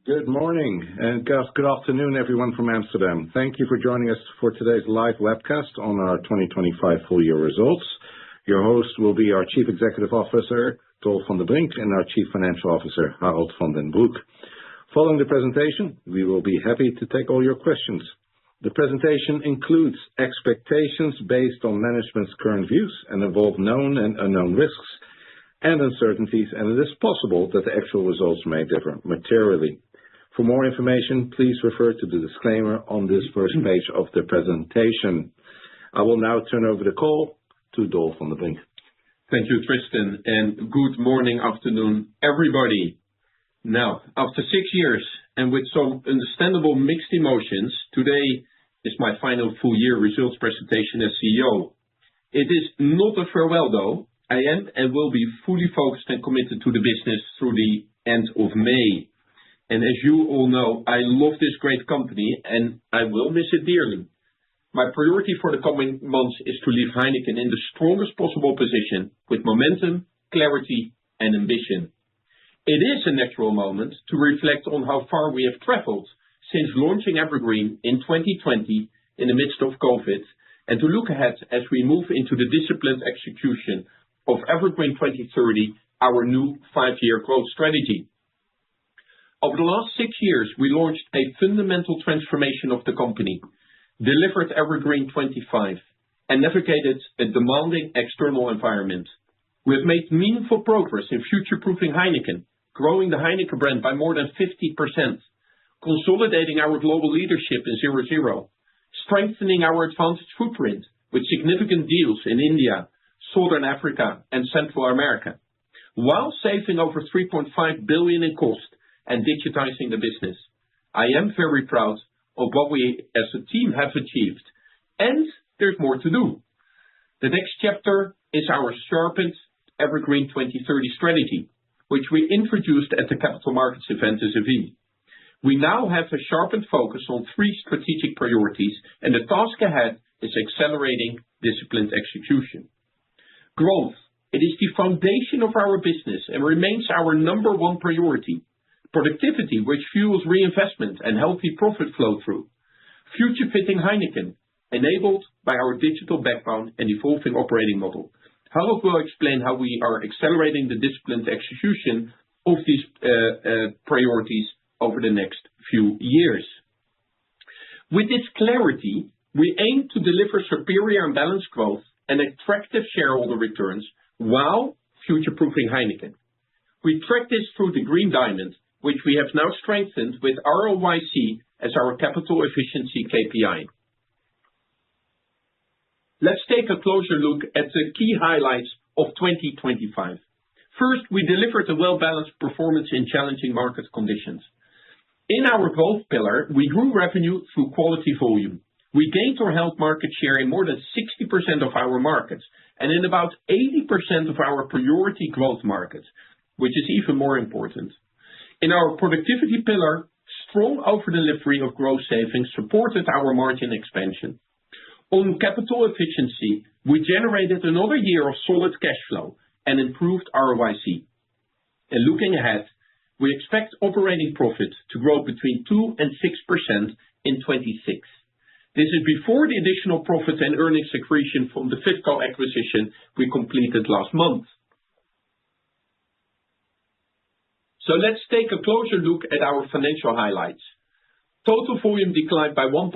Good morning and good afternoon, everyone from Amsterdam. Thank you for joining us for today's live webcast on our 2025 full year results. Your host will be our Chief Executive Officer, Dolf van den Brink, and our Chief Financial Officer, Harold van den Broek. Following the presentation, we will be happy to take all your questions. The presentation includes expectations based on management's current views and involve known and unknown risks and uncertainties, and it is possible that the actual results may differ materially. For more information, please refer to the disclaimer on this first page of the presentation. I will now turn over the call to Dolf van den Brink. Thank you, Tristan, and good morning, afternoon, everybody. Now, after 6 years and with some understandable mixed emotions, today is my final full year results presentation as CEO. It is not a farewell though. I am and will be fully focused and committed to the business through the end of May. And as you all know, I love this great company and I will miss it dearly. My priority for the coming months is to leave Heineken in the strongest possible position with momentum, clarity and ambition. It is a natural moment to reflect on how far we have traveled since launching Evergreen in 2020 in the midst of COVID, and to look ahead as we move into the disciplined execution of Evergreen 2030, our new 5-year growth strategy. Over the last 6 years, we launched a fundamental transformation of the company, delivered Evergreen 25, and navigated a demanding external environment. We have made meaningful progress in future-proofing Heineken, growing the Heineken brand by more than 50%, consolidating our global leadership in 0.0, strengthening our advantage footprint with significant deals in India, Southern Africa and Central America, while saving over 3.5 billion in cost and digitizing the business. I am very proud of what we as a team have achieved, and there's more to do. The next chapter is our sharpened Evergreen 2030 strategy, which we introduced at the Capital Markets event as a V. We now have a sharpened focus on 3 strategic priorities, and the task ahead is accelerating disciplined execution. Growth. It is the foundation of our business and remains our number one priority. Productivity, which fuels reinvestment and healthy profit flow through. Future-fitting Heineken, enabled by our digital backbone and evolving operating model. Harold will explain how we are accelerating the disciplined execution of these priorities over the next few years. With this clarity, we aim to deliver superior and balanced growth and attractive shareholder returns while future-proofing Heineken. We track this through the Green Diamond, which we have now strengthened with ROIC as our capital efficiency KPI. Let's take a closer look at the key highlights of 2025. First, we delivered a well-balanced performance in challenging market conditions. In our growth pillar, we grew revenue through quality volume. We gained or held market share in more than 60% of our markets and in about 80% of our priority growth markets, which is even more important. In our productivity pillar, strong over-delivery of growth savings supported our margin expansion. On capital efficiency, we generated another year of solid cash flow and improved ROIC. And looking ahead, we expect operating profit to grow between 2 and 6% in 26. This is before the additional profit and earnings accretion from the Fiscal acquisition we completed last month. So let's take a closer look at our financial highlights. Total volume declined by 1.2%,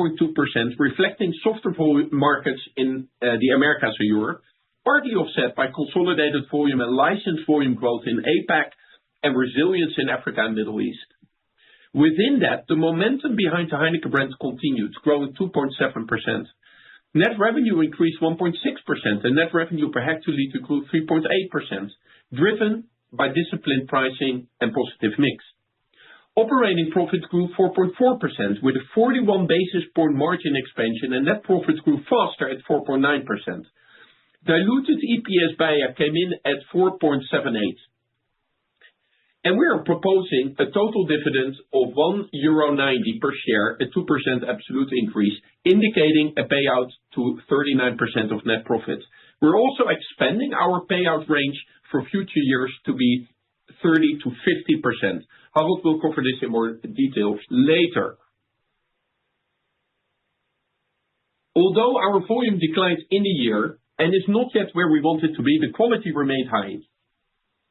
reflecting softer volume markets in the Americas and Europe, partly offset by consolidated volume and licensed volume growth in APAC and resilience in Africa and Middle East. Within that, the momentum behind the Heineken brand continued, growing 2.7%. Net revenue increased 1.6%, and net revenue per hectoliter grew 3.8%, driven by disciplined pricing and positive mix. Operating profit grew 4.4% with a 41 basis point margin expansion, and net profit grew faster at 4.9%. Diluted EPS BEIA came in at 4.78. And we are proposing a total dividend of €1.90 per share, a 2% absolute increase, indicating a payout to 39% of net profit. We're also expanding our payout range for future years to be 30 to 50%. Harold will cover this in more detail later. Although our volume declined in the year and is not yet where we want it to be, the quality remained high.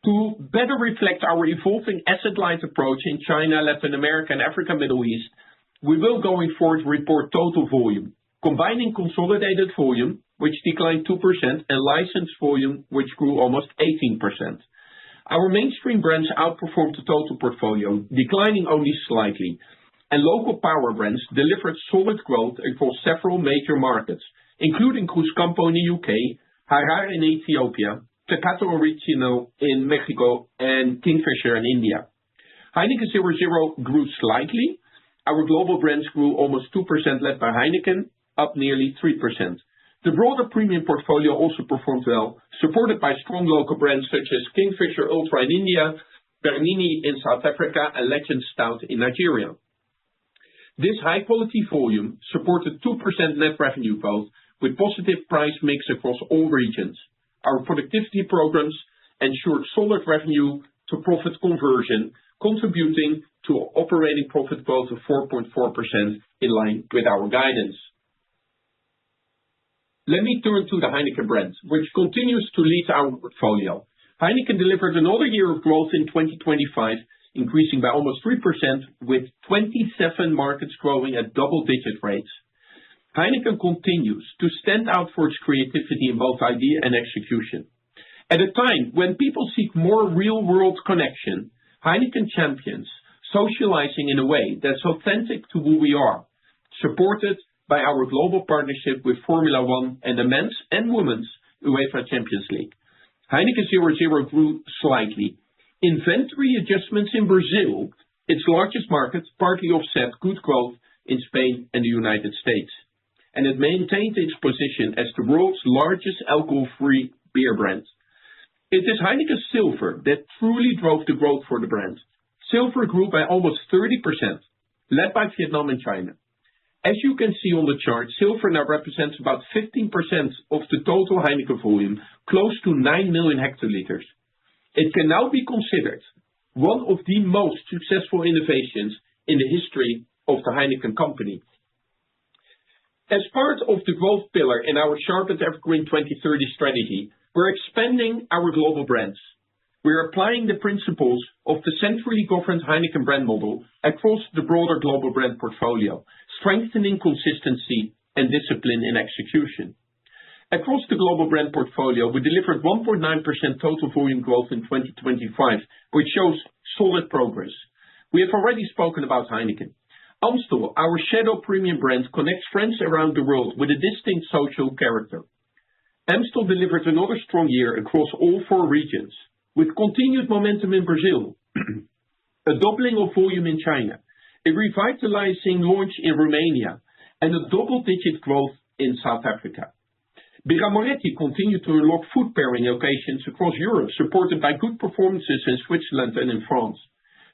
To better reflect our evolving asset-light approach in China, Latin America, and Africa, Middle East, we will going forward report total volume, combining consolidated volume, which declined 2%, and licensed volume, which grew almost 18%. Our mainstream brands outperformed the total portfolio, declining only slightly, and local power brands delivered solid growth across several major markets, including Cruzcampo in the UK, Harar in Ethiopia, Tecate Original in Mexico, and Kingfisher in India. Heineken 0.0 grew slightly. Our global brands grew almost 2%, led by Heineken, up nearly 3%. The broader premium portfolio also performed well, supported by strong local brands such as Kingfisher Ultra in India, Bernini in South Africa, and Legend Stout in Nigeria. This high-quality volume supported 2% net revenue growth, with positive price mix across all regions. Our productivity programs ensured solid revenue to profit conversion, contributing to operating profit growth of 4.4% in line with our guidance. Let me turn to the Heineken brand, which continues to lead our portfolio. Heineken delivered another year of growth in 2025, increasing by almost 3%, with 27 markets growing at double-digit rates. Heineken continues to stand out for its creativity in both idea and execution. At a time when people seek more real-world connection, Heineken champions socializing in a way that's authentic to who we are, supported by our global partnership with Formula One and the men's and women's UEFA Champions League. Heineken 0.0 grew slightly. Inventory adjustments in Brazil, its largest market, partly offset good growth in Spain and the United States, and it maintained its position as the world's largest alcohol-free beer brand. It is Heineken Silver that truly drove the growth for the brand. Silver grew by almost 30%, led by Vietnam and China. As you can see on the chart, Silver now represents about 15% of the total Heineken volume, close to 9 million hectoliters. It can now be considered one of the most successful innovations in the history of the Heineken company. As part of the growth pillar in our Sharpened Evergreen 2030 strategy, we're expanding our global brands. We're applying the principles of the centrally governed Heineken brand model across the broader global brand portfolio, strengthening consistency and discipline in execution. Across the global brand portfolio, we delivered 1.9% total volume growth in 2025, which shows solid progress. We have already spoken about Heineken. Amstel, our shadow premium brand, connects friends around the world with a distinct social character. Amstel delivered another strong year across all 4 regions, with continued momentum in Brazil, a doubling of volume in China, a revitalizing launch in Romania, and a double-digit growth in South Africa. Birra Moretti continued to unlock food pairing occasions across Europe, supported by good performances in Switzerland and in France.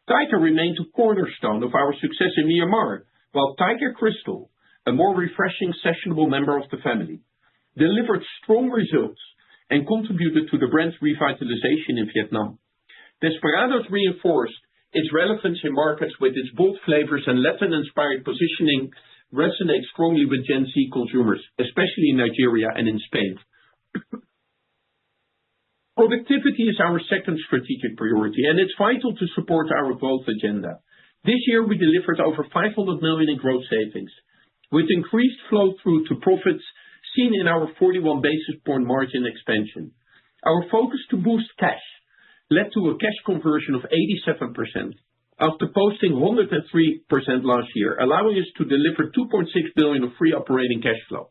Tiger remained a cornerstone of our success in Myanmar, while Tiger Crystal, a more refreshing, sessionable member of the family, delivered strong results and contributed to the brand's revitalization in Vietnam. Desperados reinforced its relevance in markets with its bold flavors and Latin-inspired positioning resonates strongly with Gen Z consumers, especially in Nigeria and in Spain. Productivity is our second strategic priority, and it's vital to support our growth agenda. This year, we delivered over 500 million in growth savings, with increased flow-through to profits seen in our 41 basis point margin expansion. Our focus to boost cash led to a cash conversion of 87%, after posting 103% last year, allowing us to deliver 2.6 billion of free operating cash flow.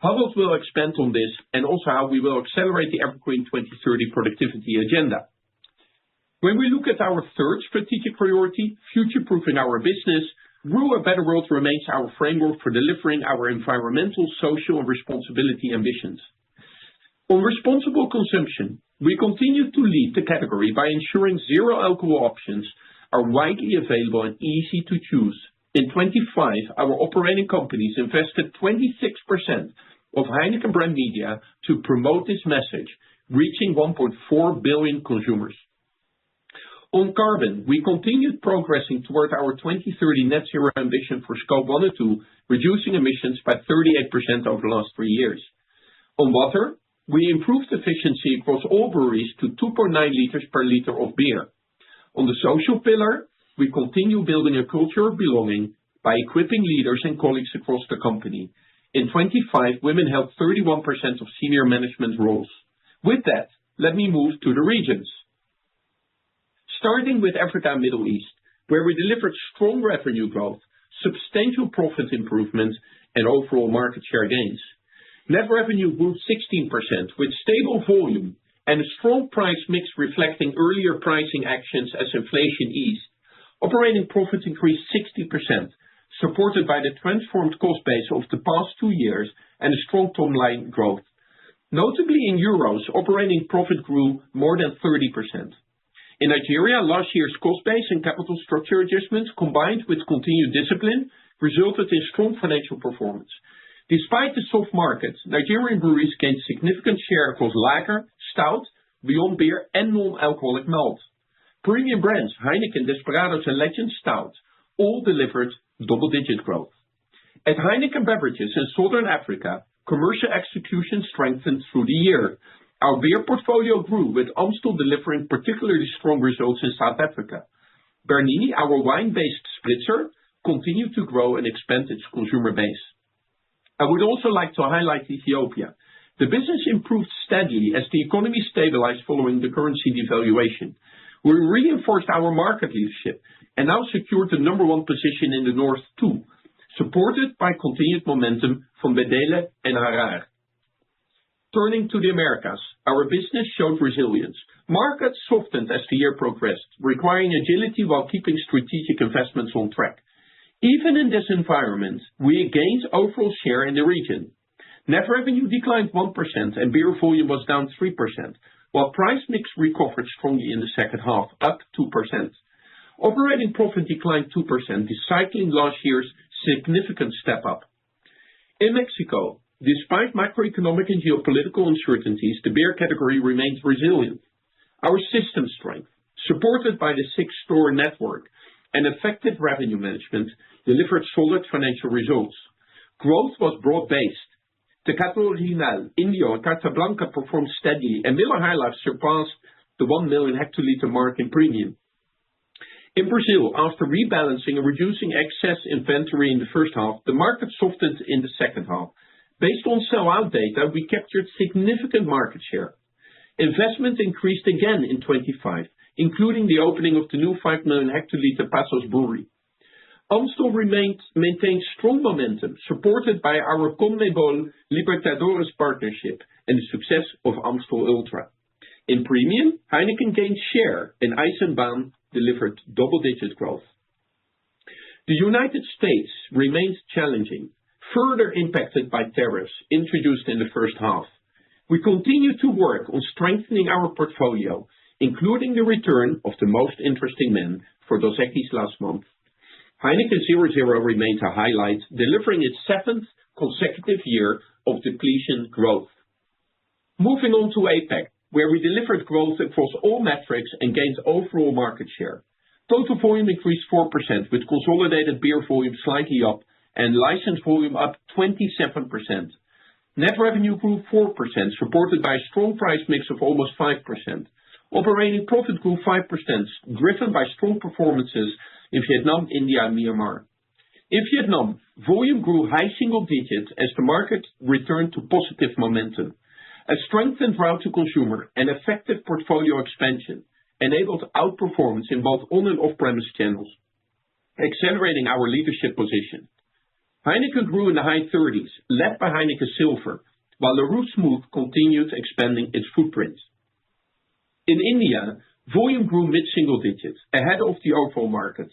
Harold will expand on this and also how we will accelerate the Evergreen 2030 productivity agenda. When we look at our third strategic priority, future-proofing our business, Brew a Better World remains our framework for delivering our environmental, social, and responsibility ambitions. On responsible consumption, we continue to lead the category by ensuring zero alcohol options are widely available and easy to choose. In 2025, our operating companies invested 26% of Heineken brand media to promote this message, reaching 1.4 billion consumers. On carbon, we continued progressing toward our 2030 net zero ambition for Scope 1 and 2, reducing emissions by 38% over the last 3 years. On water, we improved efficiency across all breweries to 2.9 liters per liter of beer. On the social pillar, we continue building a culture of belonging by equipping leaders and colleagues across the company. In 25, women held 31% of senior management roles. With that, let me move to the regions. Starting with Africa and Middle East, where we delivered strong revenue growth, substantial profit improvement, and overall market share gains. Net revenue grew 16% with stable volume and a strong price mix reflecting earlier pricing actions as inflation eased. Operating profit increased 60%, supported by the transformed cost base of the past 2 years and a strong top-line growth. Notably in euros, operating profit grew more than 30%. In Nigeria, last year's cost base and capital structure adjustments, combined with continued discipline, resulted in strong financial performance. Despite the soft market, Nigerian breweries gained significant share across lager, stout, beyond beer, and non-alcoholic malt. Premium brands Heineken, Desperados, and Legend Stout all delivered double-digit growth. At Heineken Beverages in Southern Africa, commercial execution strengthened through the year. Our beer portfolio grew, with Amstel delivering particularly strong results in South Africa. Bernini, our wine-based spritzer, continued to grow and expand its consumer base. I would also like to highlight Ethiopia. The business improved steadily as the economy stabilized following the currency devaluation. We reinforced our market leadership and now secured the number 1 position in the north too, supported by continued momentum from Bedele and Harar. Turning to the Americas, our business showed resilience. Markets softened as the year progressed, requiring agility while keeping strategic investments on track. Even in this environment, we gained overall share in the region. Net revenue declined 1% and beer volume was down 3%, while price mix recovered strongly in the second half, up 2%. Operating profit declined 2%, recycling last year's significant step up. In Mexico, despite macroeconomic and geopolitical uncertainties, the beer category remains resilient. Our system strength, supported by the 6-store network and effective revenue management, delivered solid financial results. Growth was broad-based. Tecate Original, Indio, and Carta Blanca performed steadily, and Miller High Life surpassed the 1 million hectoliter mark in premium. In Brazil, after rebalancing and reducing excess inventory in the first half, the market softened in the second half. Based on sell-out data, we captured significant market share. Investment increased again in 25, including the opening of the new 5 million hectoliter Passos brewery. Amstel maintained strong momentum, supported by our CONMEBOL Libertadores partnership and the success of Amstel Ultra. In premium, Heineken gained share and Eisenbahn delivered double-digit growth. The United States remains challenging, further impacted by tariffs introduced in the first half. We continue to work on strengthening our portfolio, including the return of the most interesting men for Dos Equis last month. Heineken 0.0 remains a highlight, delivering its 7th consecutive year of depletion growth. Moving on to APAC, where we delivered growth across all metrics and gained overall market share. Total volume increased 4%, with consolidated beer volume slightly up and licensed volume up 27%. Net revenue grew 4%, supported by a strong price mix of almost 5%. Operating profit grew 5%, driven by strong performances in Vietnam, India, and Myanmar. In Vietnam, volume grew high single digits as the market returned to positive momentum. A strengthened route to consumer and effective portfolio expansion enabled outperformance in both on and off-premise channels, accelerating our leadership position. Heineken grew in the high 30s, led by Heineken Silver, while Larue Smooth continued expanding its footprint. In India, volume grew mid-single digits, ahead of the overall market.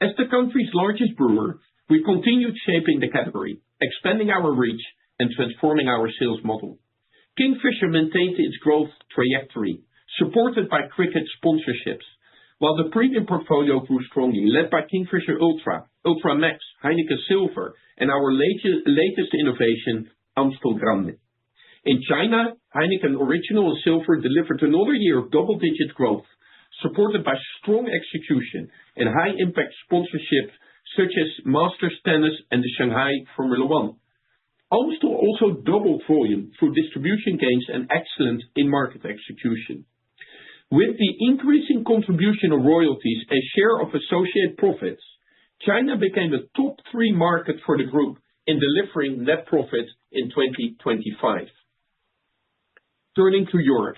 As the country's largest brewer, we continued shaping the category, expanding our reach and transforming our sales model. Kingfisher maintained its growth trajectory, supported by cricket sponsorships, while the premium portfolio grew strongly, led by Kingfisher Ultra, Ultra Max, Heineken Silver, and our latest innovation, Amstel Grande. In China, Heineken Original and Silver delivered another year of double-digit growth, supported by strong execution and high-impact sponsorship such as Masters Tennis and the Shanghai Formula One. Amstel also doubled volume through distribution gains and excellent in-market execution. With the increasing contribution of royalties and share of associate profits, China became a top 3 market for the group in delivering net profit in 2025. Turning to Europe,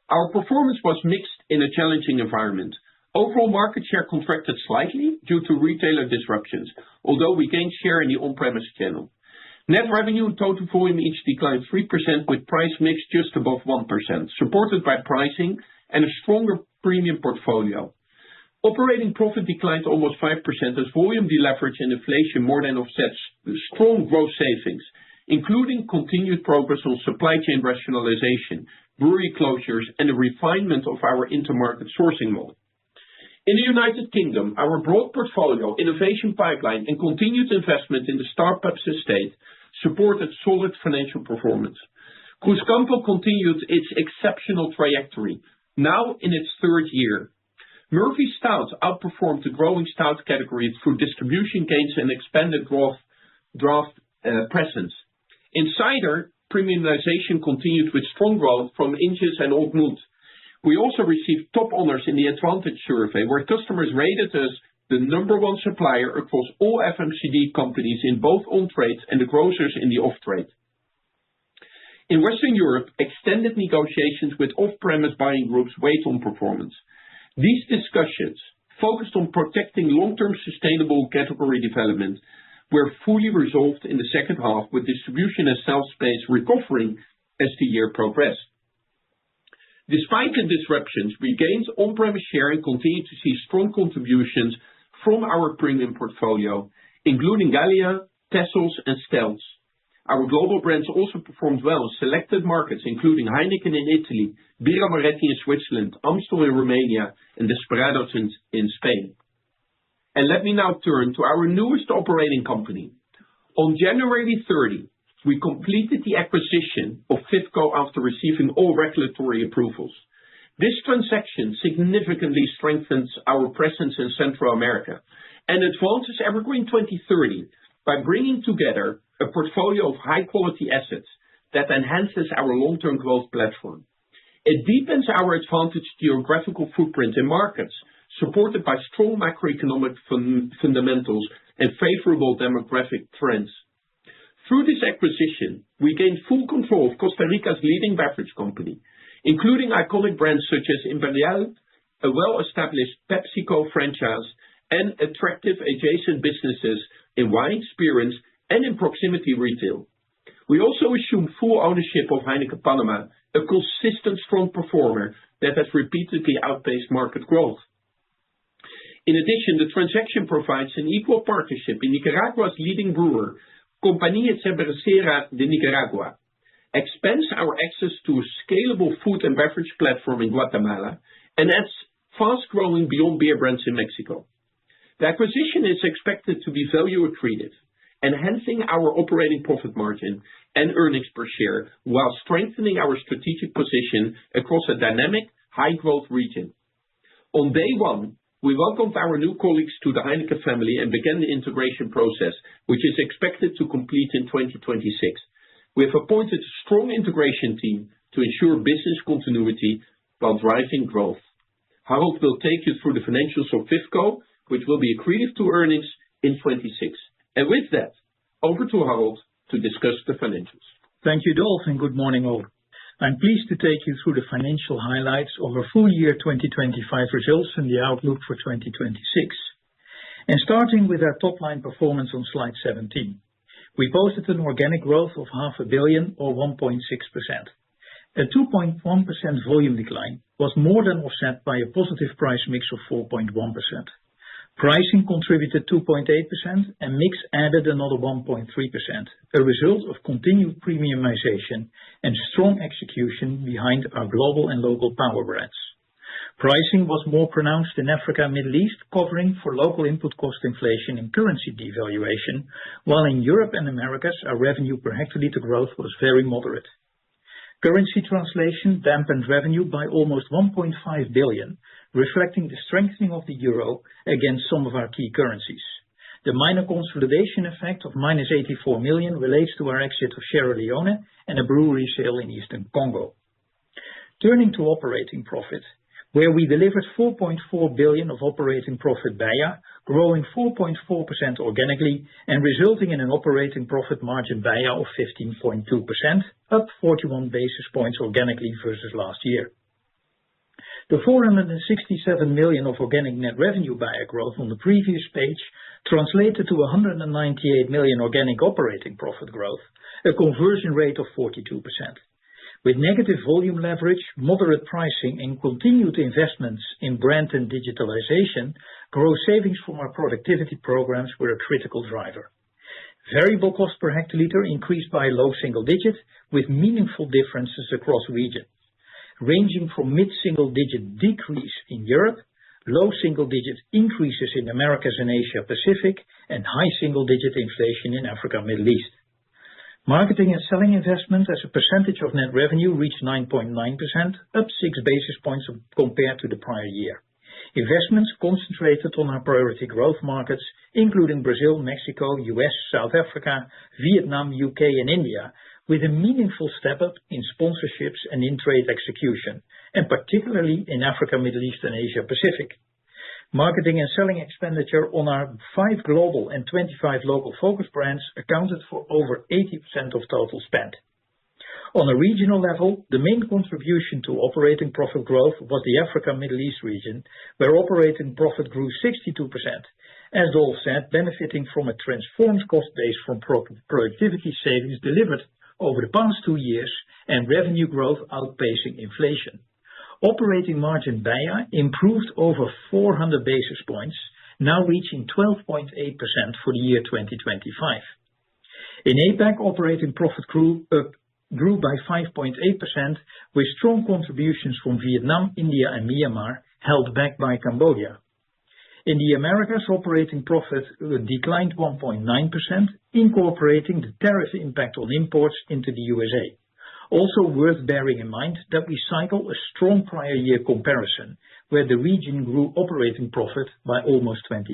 our performance was mixed in a challenging environment. Overall market share contracted slightly due to retailer disruptions, although we gained share in the on-premise channel. Net revenue and total volume each declined 3% with price mix just above 1%, supported by pricing and a stronger premium portfolio. Operating profit declined almost 5% as volume deleverage and inflation more than offsets strong growth savings, including continued progress on supply chain rationalization, brewery closures, and the refinement of our intermarket sourcing model. In the United Kingdom, our broad portfolio, innovation pipeline, and continued investment in the Starbucks estate supported solid financial performance. Cruzcampo continued its exceptional trajectory, now in its 3rd year. Murphy Stout outperformed the growing stout category through distribution gains and expanded draft presence. In cider, premiumization continued with strong growth from Inch's and Old Mout. We also received top honors in the Advantage survey, where customers rated us the number 1 supplier across all FMCG companies in both on-trade and the grocers in the off-trade. In Western Europe, extended negotiations with off-premise buying groups weighed on performance. These discussions, focused on protecting long-term sustainable category development, were fully resolved in the second half, with distribution and shelf space recovering as the year progressed. Despite the disruptions, we gained on-premise share and continued to see strong contributions from our premium portfolio, including Gallia, Texels, and Stels. Our global brands also performed well in selected markets, including Heineken in Italy, Birra Moretti in Switzerland, Amstel in Romania, and Desperados in Spain. And let me now turn to our newest operating company. On January 30, we completed the acquisition of FIFCO after receiving all regulatory approvals. This transaction significantly strengthens our presence in Central America and advances Evergreen 2030 by bringing together a portfolio of high-quality assets that enhances our long-term growth platform. It deepens our advantage geographical footprint in markets supported by strong macroeconomic fundamentals and favorable demographic trends. Through this acquisition, we gained full control of Costa Rica's leading beverage company, including iconic brands such as Imperial, a well-established PepsiCo franchise, and attractive adjacent businesses in wine, spirits, and in proximity retail. We also assumed full ownership of Heineken Panama, a consistent strong performer that has repeatedly outpaced market growth. In addition, the transaction provides an equal partnership in Nicaragua's leading brewer, Compañía Cervecera de Nicaragua, expands our access to a scalable food and beverage platform in Guatemala, and adds fast-growing beyond beer brands in Mexico. The acquisition is expected to be value accretive, enhancing our operating profit margin and earnings per share while strengthening our strategic position across a dynamic, high-growth region. On day one, we welcomed our new colleagues to the Heineken family and began the integration process, which is expected to complete in 2026. We have appointed a strong integration team to ensure business continuity while driving growth. Harold will take you through the financials of FIFCO, which will be accretive to earnings in 2026. And with that, over to Harold to discuss the financials. Thank you, Dolf, and good morning all. I'm pleased to take you through the financial highlights of our full year 2025 results and the outlook for 2026. And starting with our top-line performance on slide 17. We posted an organic growth of 500 million or 1.6%. A 2.1% volume decline was more than offset by a positive price mix of 4.1%. Pricing contributed 2.8% and mix added another 1.3%, a result of continued premiumization and strong execution behind our global and local power brands. Pricing was more pronounced in Africa and Middle East, covering for local input cost inflation and currency devaluation, while in Europe and Americas, our revenue per hectoliter growth was very moderate. Currency translation dampened revenue by almost 1.5 billion, reflecting the strengthening of the euro against some of our key currencies. The minor consolidation effect of minus 84 million relates to our exit of Sierra Leone and a brewery sale in Eastern Congo. Turning to operating profit, where we delivered 4.4 billion of operating profit BEIA, growing 4.4% organically and resulting in an operating profit margin BEIA of 15.2%, up 41 basis points organically versus last year. The 467 million of organic net revenue BEIA growth on the previous page translated to 198 million organic operating profit growth, a conversion rate of 42%. With negative volume leverage, moderate pricing, and continued investments in brand and digitalization, gross savings from our productivity programs were a critical driver. Variable cost per hectoliter increased by low single digit, with meaningful differences across regions, ranging from mid-single-digit decrease in Europe, low single-digit increases in Americas and Asia Pacific, and high single-digit inflation in Africa and Middle East. Marketing and selling investment as a percentage of net revenue reached 9.9%, up 6 basis points compared to the prior year. Investments concentrated on our priority growth markets, including Brazil, Mexico, US, South Africa, Vietnam, UK, and India, with a meaningful step up in sponsorships and in-trade execution, and particularly in Africa, Middle East, and Asia Pacific. Marketing and selling expenditure on our 5 global and 25 local focus brands accounted for over 80% of total spend. On a regional level, the main contribution to operating profit growth was the Africa Middle East region, where operating profit grew 62%, as Dolf said, benefiting from a transformed cost base from productivity savings delivered over the past 2 years and revenue growth outpacing inflation. Operating margin BEIA improved over 400 basis points, now reaching 12.8% for the year 2025. In APAC, operating profit grew by 5.8%, with strong contributions from Vietnam, India, and Myanmar, held back by Cambodia. In the Americas, operating profit declined 1.9%, incorporating the tariff impact on imports into the USA. Also worth bearing in mind that we cycle a strong prior year comparison, where the region grew operating profit by almost 25%.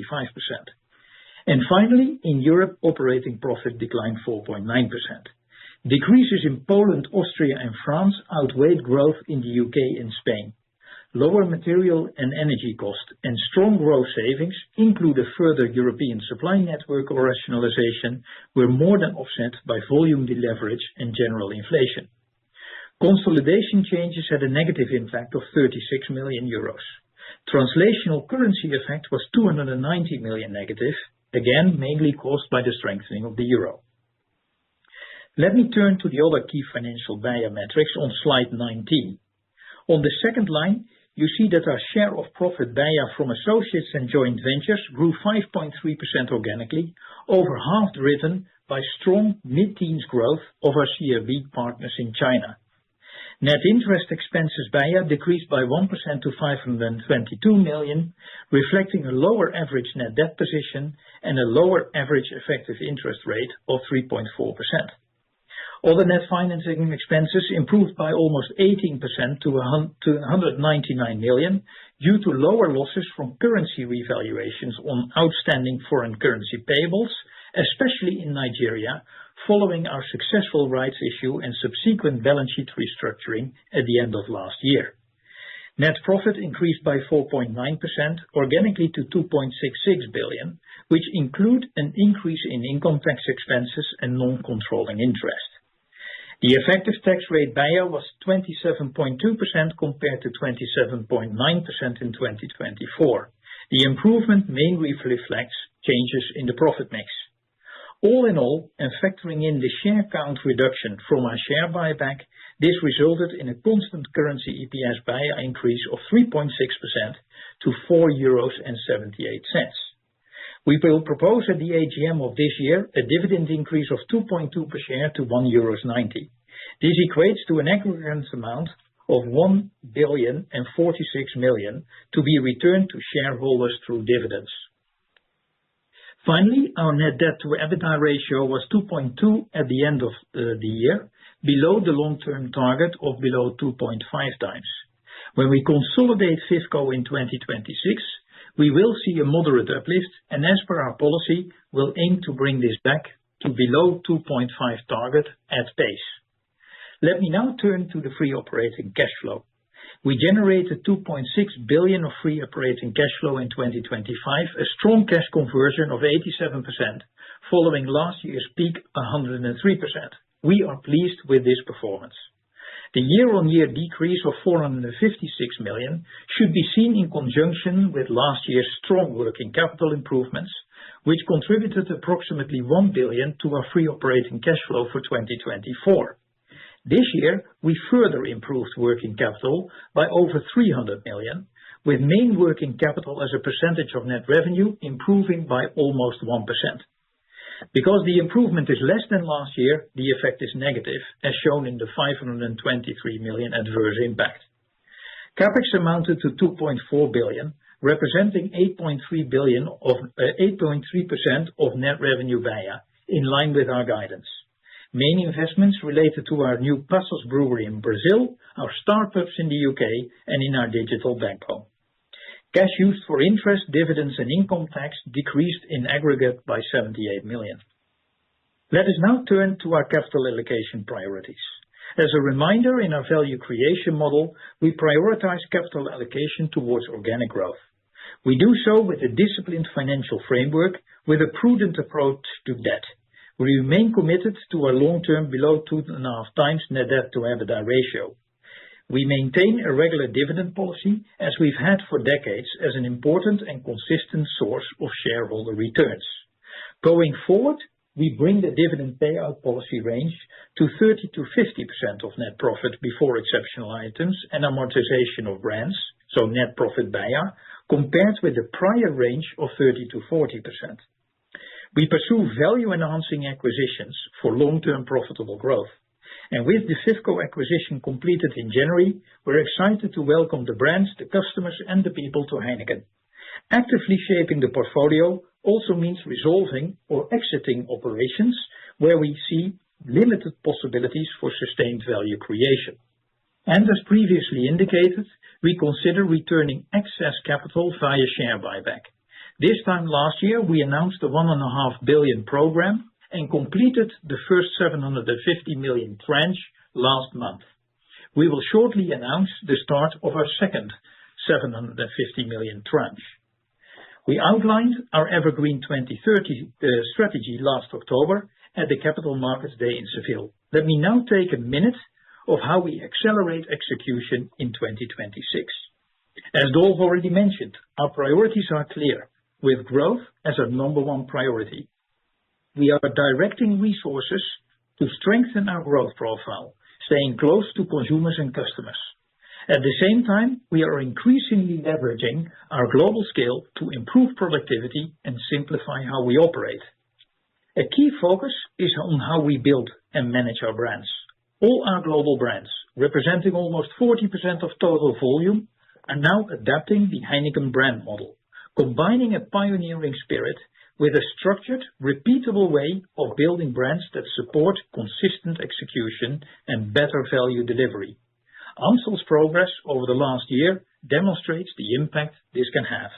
And finally, in Europe, operating profit declined 4.9%. Decreases in Poland, Austria, and France outweighed growth in the UK and Spain. Lower material and energy cost and strong growth savings, including further European supply network rationalization, were more than offset by volume deleverage and general inflation. Consolidation changes had a negative impact of 36 million euros. Translational currency effect was 290 million negative, again mainly caused by the strengthening of the euro. Let me turn to the other key financial BEIA metrics on slide 19. On the second line, you see that our share of profit BEIA from associates and joint ventures grew 5.3% organically, over half driven by strong mid-teens growth of our CRB partners in China. Net interest expenses BEIA decreased by 1% to 522 million, reflecting a lower average net debt position and a lower average effective interest rate of 3.4%. Other net financing expenses improved by almost 18% to 199 million due to lower losses from currency revaluations on outstanding foreign currency payables, especially in Nigeria, following our successful rights issue and subsequent balance sheet restructuring at the end of last year. Net profit increased by 4.9% organically to 2.66 billion, which include an increase in income tax expenses and non-controlling interest. The effective tax rate BEIA was 27.2% compared to 27.9% in 2024. The improvement mainly reflects changes in the profit mix. All in all, and factoring in the share count reduction from our share buyback, this resulted in a constant currency EPS BEIA increase of 3.6% to 4.78 euros. We will propose at the AGM of this year a dividend increase of 2.2 per share to 1.90 euros. This equates to an aggregate amount of 1,046 million to be returned to shareholders through dividends. Finally, our net debt to EBITDA ratio was 2.2 at the end of the year, below the long-term target of below 2.5 times. When we consolidate Fiscal in 2026, we will see a moderate uplift, and as per our policy, we'll aim to bring this back to below 2.5 target at pace. Let me now turn to the free operating cash flow. We generated 2.6 billion of free operating cash flow in 2025, a strong cash conversion of 87%, following last year's peak 103%. We are pleased with this performance. The year-on-year decrease of 456 million should be seen in conjunction with last year's strong working capital improvements, which contributed approximately 1 billion to our free operating cash flow for 2024. This year, we further improved working capital by over 300 million, with main working capital as a percentage of net revenue improving by almost 1%. Because the improvement is less than last year, the effect is negative, as shown in the 523 million adverse impact. CapEx amounted to 2.4 billion, representing 8.3% of net revenue BEIA, in line with our guidance. Main investments related to our new Passos brewery in Brazil, our startups in the UK, and in our digital backbone. Cash used for interest, dividends, and income tax decreased in aggregate by 78 million. Let us now turn to our capital allocation priorities. As a reminder, in our value creation model, we prioritize capital allocation towards organic growth. We do so with a disciplined financial framework with a prudent approach to debt. We remain committed to our long-term below 2.5 times net debt to EBITDA ratio. We maintain a regular dividend policy, as we've had for decades, as an important and consistent source of shareholder returns. Going forward, we bring the dividend payout policy range to 30%-50% of net profit before exceptional items and amortization of brands, so net profit BEIA, compared with the prior range of 30%-40%. We pursue value-enhancing acquisitions for long-term profitable growth. And with the Fiscal acquisition completed in January, we're excited to welcome the brands, the customers, and the people to Heineken. Actively shaping the portfolio also means resolving or exiting operations where we see limited possibilities for sustained value creation. And as previously indicated, we consider returning excess capital via share buyback. This time last year, we announced a 1.5 billion program and completed the first 750 million tranche last month. We will shortly announce the start of our second 750 million tranche. We outlined our Evergreen 2030 strategy last October at the Capital Markets Day in Seville. Let me now take a minute of how we accelerate execution in 2026. As Dolf already mentioned, our priorities are clear, with growth as our number one priority. We are directing resources to strengthen our growth profile, staying close to consumers and customers. At the same time, we are increasingly leveraging our global scale to improve productivity and simplify how we operate. A key focus is on how we build and manage our brands. All our global brands, representing almost 40% of total volume, are now adapting the Heineken brand model, combining a pioneering spirit with a structured, repeatable way of building brands that support consistent execution and better value delivery. Amstel's progress over the last year demonstrates the impact this can have.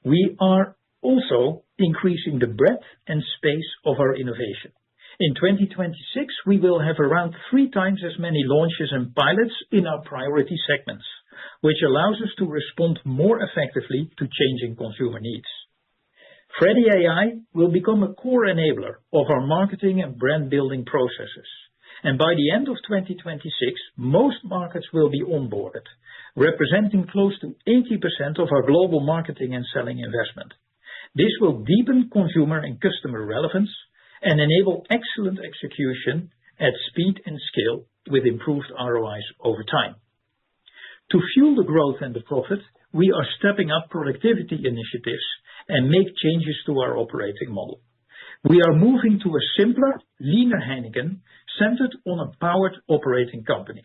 We are also increasing the breadth and space of our innovation. In 2026, we will have around 3 times as many launches and pilots in our priority segments, which allows us to respond more effectively to changing consumer needs. Freddy AI will become a core enabler of our marketing and brand building processes. And by the end of 2026, most markets will be onboarded, representing close to 80% of our global marketing and selling investment. This will deepen consumer and customer relevance and enable excellent execution at speed and scale with improved ROIs over time. To fuel the growth and the profit, we are stepping up productivity initiatives and make changes to our operating model. We are moving to a simpler, leaner Heineken centered on empowered operating companies.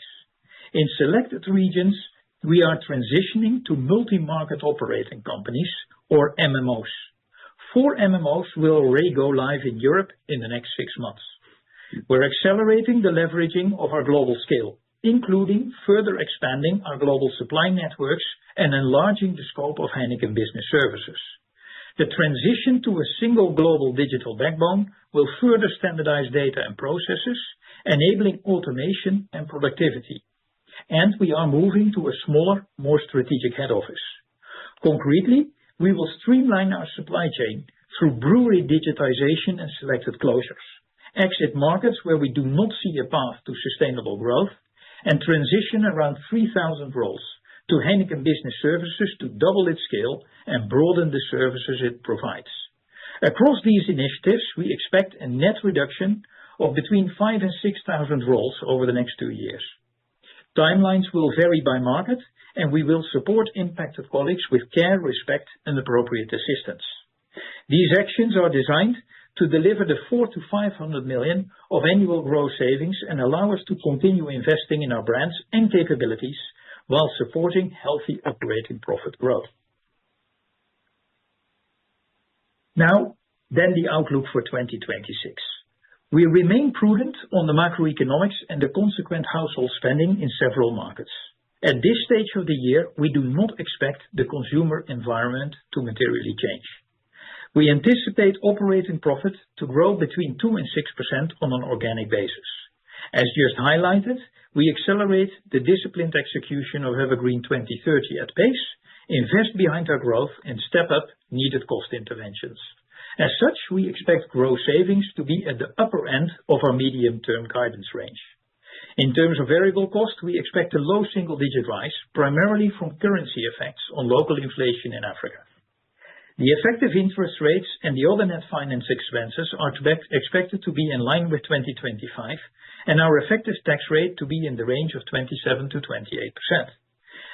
In selected regions, we are transitioning to multi-market operating companies, or MMOs. 4 MMOs will already go live in Europe in the next 6 months. We're accelerating the leveraging of our global scale, including further expanding our global supply networks and enlarging the scope of Heineken Business Services. The transition to a single global digital backbone will further standardize data and processes, enabling automation and productivity. And we are moving to a smaller, more strategic head office. Concretely, we will streamline our supply chain through brewery digitization and selected closures, exit markets where we do not see a path to sustainable growth, and transition around 3,000 roles to Heineken Business Services to double its scale and broaden the services it provides. Across these initiatives, we expect a net reduction of between 5,000 and 6,000 roles over the next 2 years. Timelines will vary by market, and we will support impacted colleagues with care, respect, and appropriate assistance. These actions are designed to deliver the 400 to 500 million of annual gross savings and allow us to continue investing in our brands and capabilities while supporting healthy operating profit growth. Now, then the outlook for 2026. We remain prudent on the macroeconomics and the consequent household spending in several markets. At this stage of the year, we do not expect the consumer environment to materially change. We anticipate operating profit to grow between 2% and 6% on an organic basis. As just highlighted, we accelerate the disciplined execution of Evergreen 2030 at pace, invest behind our growth, and step up needed cost interventions. As such, we expect gross savings to be at the upper end of our medium-term guidance range. In terms of variable cost, we expect a low single-digit rise, primarily from currency effects on local inflation in Africa. The effective interest rates and the other net finance expenses are expected to be in line with 2025, and our effective tax rate to be in the range of 27% to 28%.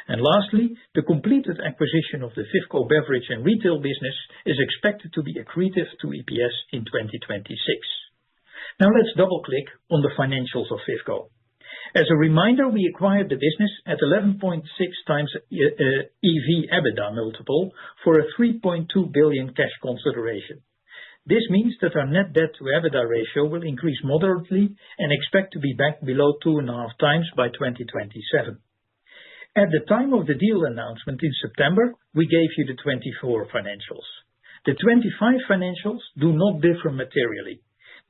And lastly, the completed acquisition of the Fiscal beverage and retail business is expected to be accretive to EPS in 2026. Now let's double-click on the financials of Fiscal. As a reminder, we acquired the business at 11.6 times EV/EBITDA multiple for a 3.2 billion cash consideration. This means that our net debt to EBITDA ratio will increase moderately and expect to be back below 2.5 times by 2027. At the time of the deal announcement in September, we gave you the 24 financials. The 25 financials do not differ materially.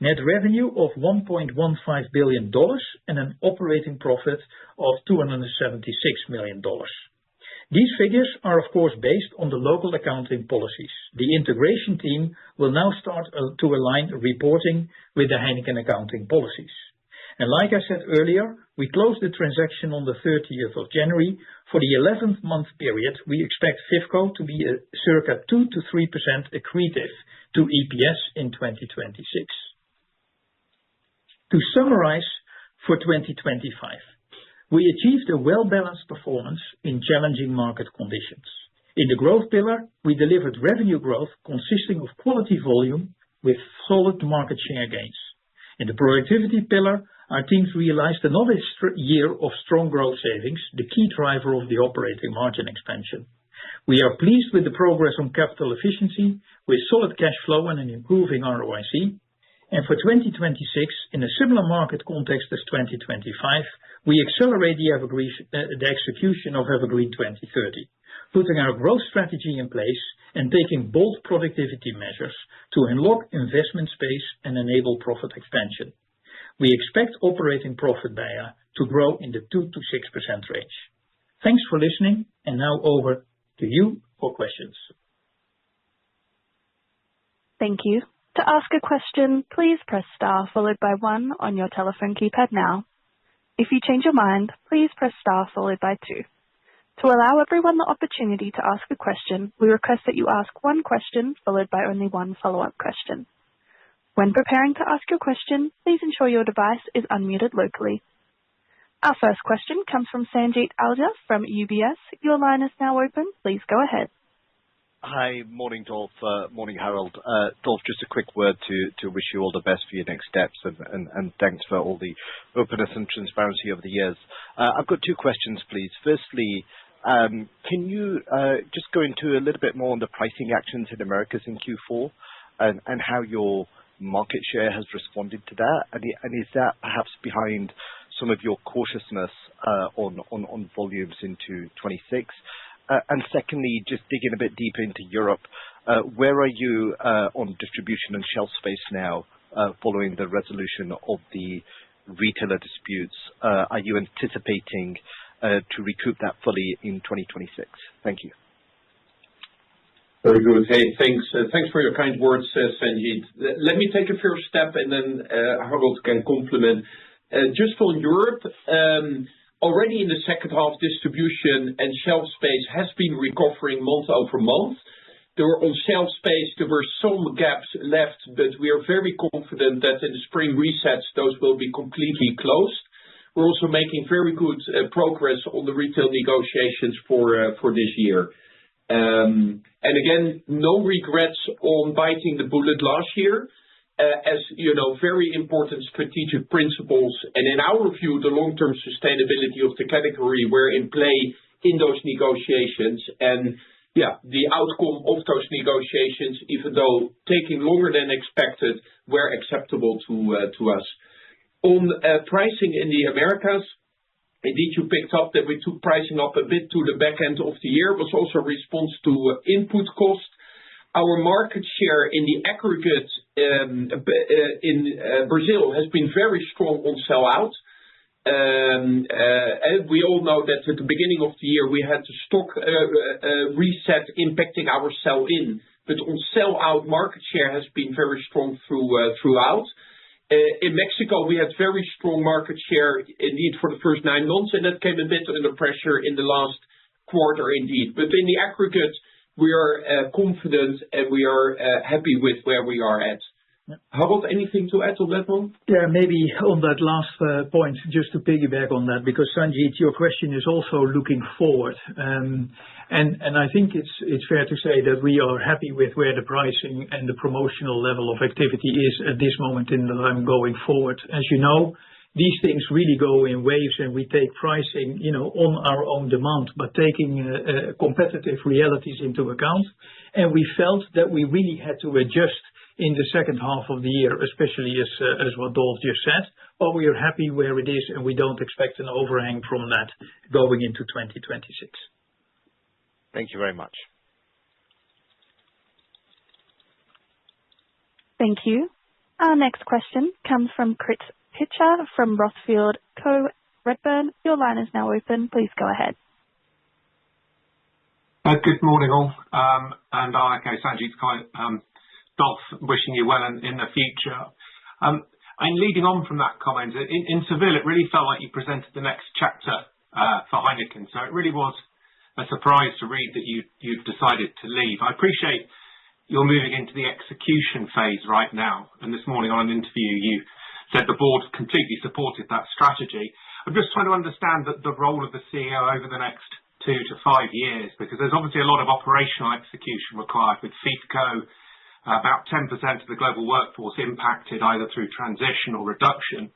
Net revenue of $1.15 billion and an operating profit of $276 million. These figures are, of course, based on the local accounting policies. The integration team will now start to align reporting with the Heineken accounting policies. And like I said earlier, we closed the transaction on the 30th of January. For the 11th month period, we expect Fiscal to be circa 2 to 3% accretive to EPS in 2026. To summarize for 2025, we achieved a well-balanced performance in challenging market conditions. In the growth pillar, we delivered revenue growth consisting of quality volume with solid market share gains. In the productivity pillar, our teams realized another year of strong growth savings, the key driver of the operating margin expansion. We are pleased with the progress on capital efficiency, with solid cash flow and an improving ROIC. And for 2026, in a similar market context as 2025, we accelerate the execution of Evergreen 2030, putting our growth strategy in place and taking bold productivity measures to unlock investment space and enable profit expansion. We expect operating profit BEIA to grow in the 2 to 6% range. Thanks for listening, and now over to you for questions. Thank you. To ask a question, please press star followed by 1 on your telephone keypad now. If you change your mind, please press star followed by 2. To allow everyone the opportunity to ask a question, we request that you ask one question followed by only one follow-up question. When preparing to ask your question, please ensure your device is unmuted locally. Our first question comes from Sanjeet Aujla from UBS. Your line is now open. Please go ahead. Hi, morning Dolf, morning Harold. Dolf, just a quick word to wish you all the best for your next steps and thanks for all the openness and transparency over the years. I've got 2 questions, please. Firstly, can you just go into a little bit more on the pricing actions in Americas in Q4 and how your market share has responded to that? And is that perhaps behind some of your cautiousness on volumes into 26? And secondly, just digging a bit deeper into Europe, where are you on distribution and shelf space now following the resolution of the retailer disputes? Are you anticipating to recoup that fully in 2026? Thank you. Very good. Hey, thanks for your kind words, Sanjeet. Let me take a first step, and then Harold can complement. Just on Europe, already in the second half, distribution and shelf space has been recovering month over month. On shelf space, there were some gaps left, but we are very confident that in the spring resets, those will be completely closed. We're also making very good progress on the retail negotiations for this year. And again, no regrets on biting the bullet last year. As you know, very important strategic principles, and in our view, the long-term sustainability of the category were in play in those negotiations. And yeah, the outcome of those negotiations, even though taking longer than expected, were acceptable to us. On pricing in the Americas, indeed, you picked up that we took pricing up a bit to the back end of the year. It was also a response to input cost. Our market share in the aggregate in Brazil has been very strong on sell-out. And we all know that at the beginning of the year, we had to stock reset impacting our sell-in. But on sell-out, market share has been very strong throughout. In Mexico, we had very strong market share indeed for the first 9 months, and that came a bit under pressure in the last quarter indeed. But in the aggregate, we are confident and we are happy with where we are at. Harold, anything to add on that one? Yeah, maybe on that last point, just to piggyback on that, because Sanjeet, your question is also looking forward. And I think it's fair to say that we are happy with where the pricing and the promotional level of activity is at this moment in time going forward. As you know, these things really go in waves, and we take pricing, on our own demand, but taking competitive realities into account. And we felt that we really had to adjust in the second half of the year, especially as what Dolf just said. But we are happy where it is, and we don't expect an overhang from that going into 2026. Thank you very much. Thank you. Our next question comes from Chris Pitcher from Rothschild Co. Redburn. Your line is now open. Please go ahead. Good morning, all. And I echo Sanjeet's comment, Dolf, wishing you well in the future. And leading on from that comment, in Seville, it really felt like you presented the next chapter for Heineken. So it really was a surprise to read that you've decided to leave. I appreciate you're moving into the execution phase right now. And this morning on an interview, you said the board completely supported that strategy. I'm just trying to understand the role of the CEO over the next 2 to 5 years, because there's obviously a lot of operational execution required with FIFCO, about 10% of the global workforce impacted either through transition or reduction.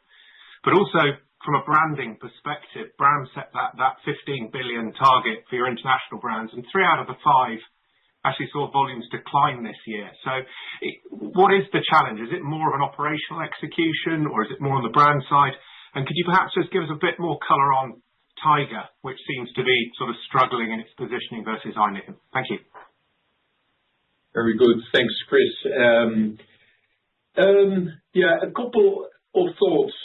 But also from a branding perspective, Bram set that 15 billion target for your international brands, and 3 out of the 5 actually saw volumes decline this year. So what is the challenge? Is it more of an operational execution, or is it more on the brand side? And could you perhaps just give us a bit more colour on Tiger, which seems to be sort of struggling in its positioning versus Heineken? Thank you. Very good. Thanks, Chris. A couple of thoughts.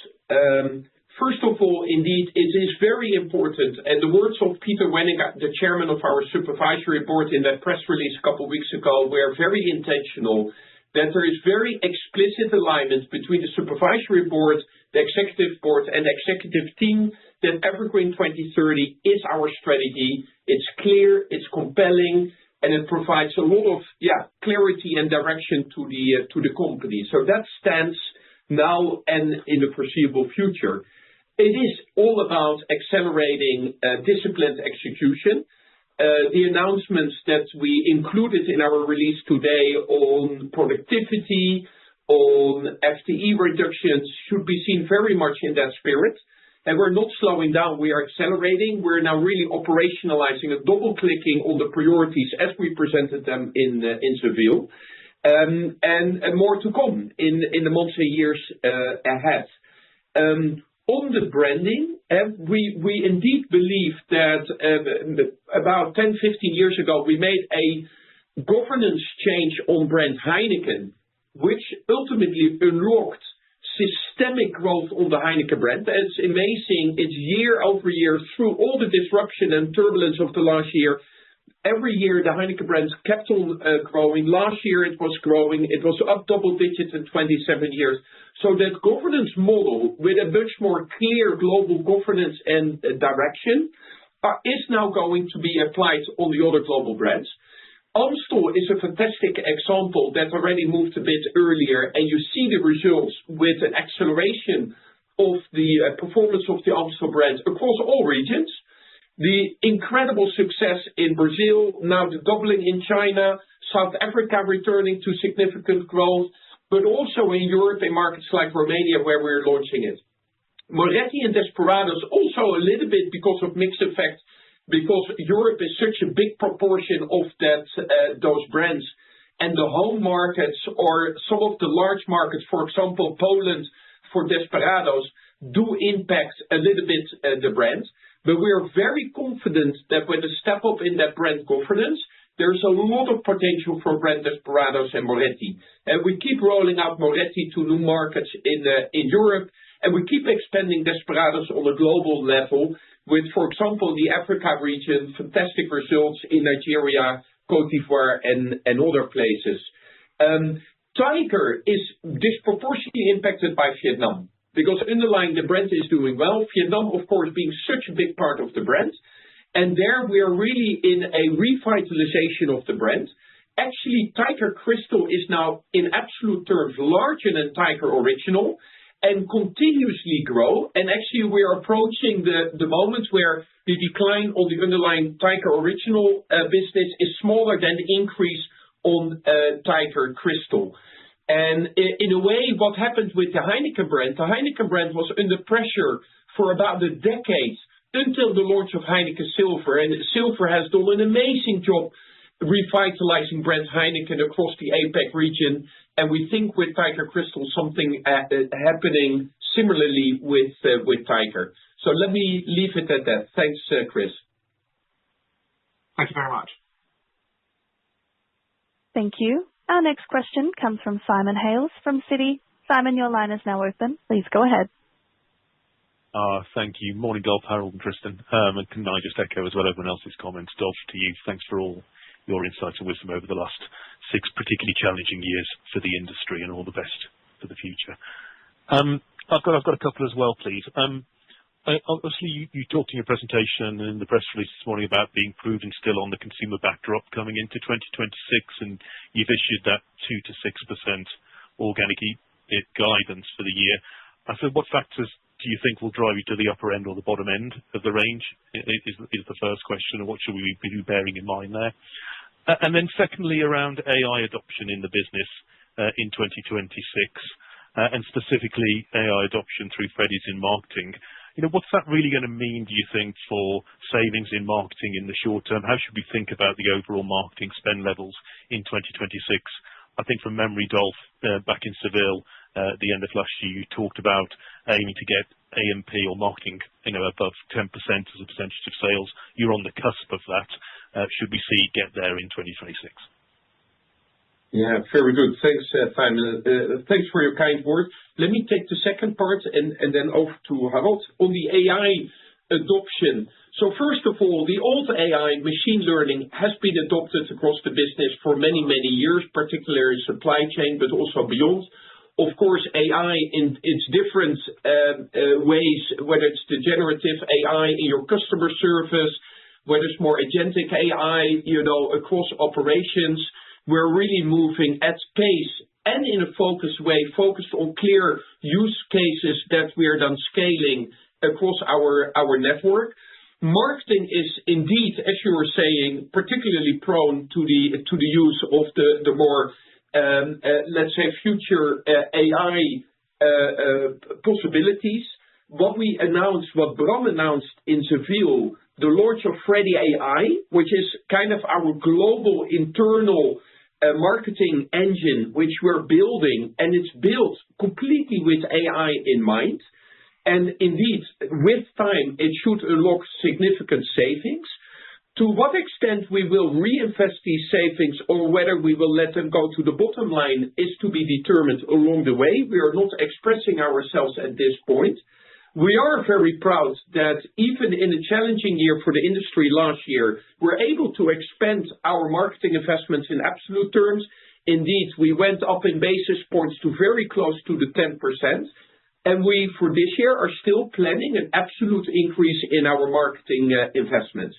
First of all, indeed, it is very important, and the words of Peter Wenning, the chairman of our supervisory board, in that press release a couple of weeks ago, were very intentional, that there is very explicit alignment between the supervisory board, the executive board, and the executive team, that Evergreen 2030 is our strategy. It's clear, it's compelling, and it provides a lot of clarity and direction to the company. So that stands now and in the foreseeable future. It is all about accelerating disciplined execution. The announcements that we included in our release today on productivity, on FTE reductions, should be seen very much in that spirit. And we're not slowing down, we are accelerating. We're now really operationalizing and double-clicking on the priorities as we presented them in Seville. And more to come in the months and years ahead. On the branding, we indeed believe that about 10, 15 years ago, we made a governance change on brand Heineken, which ultimately unlocked systemic growth on the Heineken brand. It's amazing. It's year over year through all the disruption and turbulence of the last year. Every year, the Heineken brand kept on growing. Last year, it was growing. It was up double digits in 27 years. So that governance model with a much more clear global governance and direction is now going to be applied on the other global brands. Amstel is a fantastic example that already moved a bit earlier, and you see the results with an acceleration of the performance of the Amstel brand across all regions. The incredible success in Brazil, now the doubling in China, South Africa returning to significant growth, but also in Europe, in markets like Romania, where we're launching it. Moretti and Desperados also a little bit because of mix effect, because Europe is such a big proportion of those brands, and the home markets or some of the large markets, for example, Poland for Desperados, do impact a little bit the brand. But we are very confident that with a step up in that brand governance, there's a lot of potential for brand Desperados and Moretti. And we keep rolling out Moretti to new markets in Europe, and we keep expanding Desperados on a global level with, for example, the Africa region, fantastic results in Nigeria, Côte d'Ivoire, and other places. Tiger is disproportionately impacted by Vietnam, because underlying the brand is doing well. Vietnam, of course, being such a big part of the brand. And there we are really in a revitalization of the brand. Actually, Tiger Crystal is now, in absolute terms, larger than Tiger Original and continuously grow. And actually, we are approaching the moment where the decline on the underlying Tiger Original business is smaller than the increase on Tiger Crystal. And in a way, what happened with the Heineken brand was under pressure for about a decade until the launch of Heineken Silver. And Silver has done an amazing job revitalizing brand Heineken across the APAC region. And we think with Tiger Crystal, something happening similarly with Tiger. So let me leave it at that. Thanks, Chris. Thank you very much. Thank you. Our next question comes from Simon Hales from Citi. Simon, your line is now open. Please go ahead. Thank you. Morning, Dolf, Harold, and Tristan. And can I just echo as well everyone else's comments? Dolf, to you, thanks for all your insights and wisdom over the last 6 particularly challenging years for the industry, and all the best for the future. I've got a couple as well, please. Obviously, you talked in your presentation and in the press release this morning about being prudent still on the consumer backdrop coming into 2026, and you've issued that 2 to 6% organic EBIT guidance for the year. So what factors do you think will drive you to the upper end or the bottom end of the range is the first question, and what should we be bearing in mind there? And then secondly, around AI adoption in the business in 2026, and specifically AI adoption through Freddy's in marketing. What's that really going to mean, do you think, for savings in marketing in the short term? How should we think about the overall marketing spend levels in 2026? I think from memory, Dolf, back in Seville at the end of last year, you talked about aiming to get A&P or marketing above 10% as a percentage of sales. You're on the cusp of that. Should we see get there in 2026? Yeah, very good. Thanks, Simon. Thanks for your kind words. Let me take the second part and then over to Harold on the AI adoption. So first of all, the old AI, machine learning, has been adopted across the business for many, many years, particularly in supply chain, but also beyond. Of course, AI in its different ways, whether it's the generative AI in your customer service, whether it's more agentic AI, across operations. We're really moving at pace and in a focused way, focused on clear use cases that we are then scaling across our network. Marketing is indeed, as you were saying, particularly prone to the use of the more, let's say, future AI possibilities. What Bram announced in Seville, the launch of Freddy AI, which is kind of our global internal marketing engine, which we're building, and it's built completely with AI in mind. And indeed, with time, it should unlock significant savings. To what extent we will reinvest these savings or whether we will let them go to the bottom line is to be determined along the way. We are not expressing ourselves at this point. We are very proud that even in a challenging year for the industry last year, we're able to expand our marketing investments in absolute terms. Indeed, we went up in basis points to very close to the 10%. And we, for this year, are still planning an absolute increase in our marketing investments.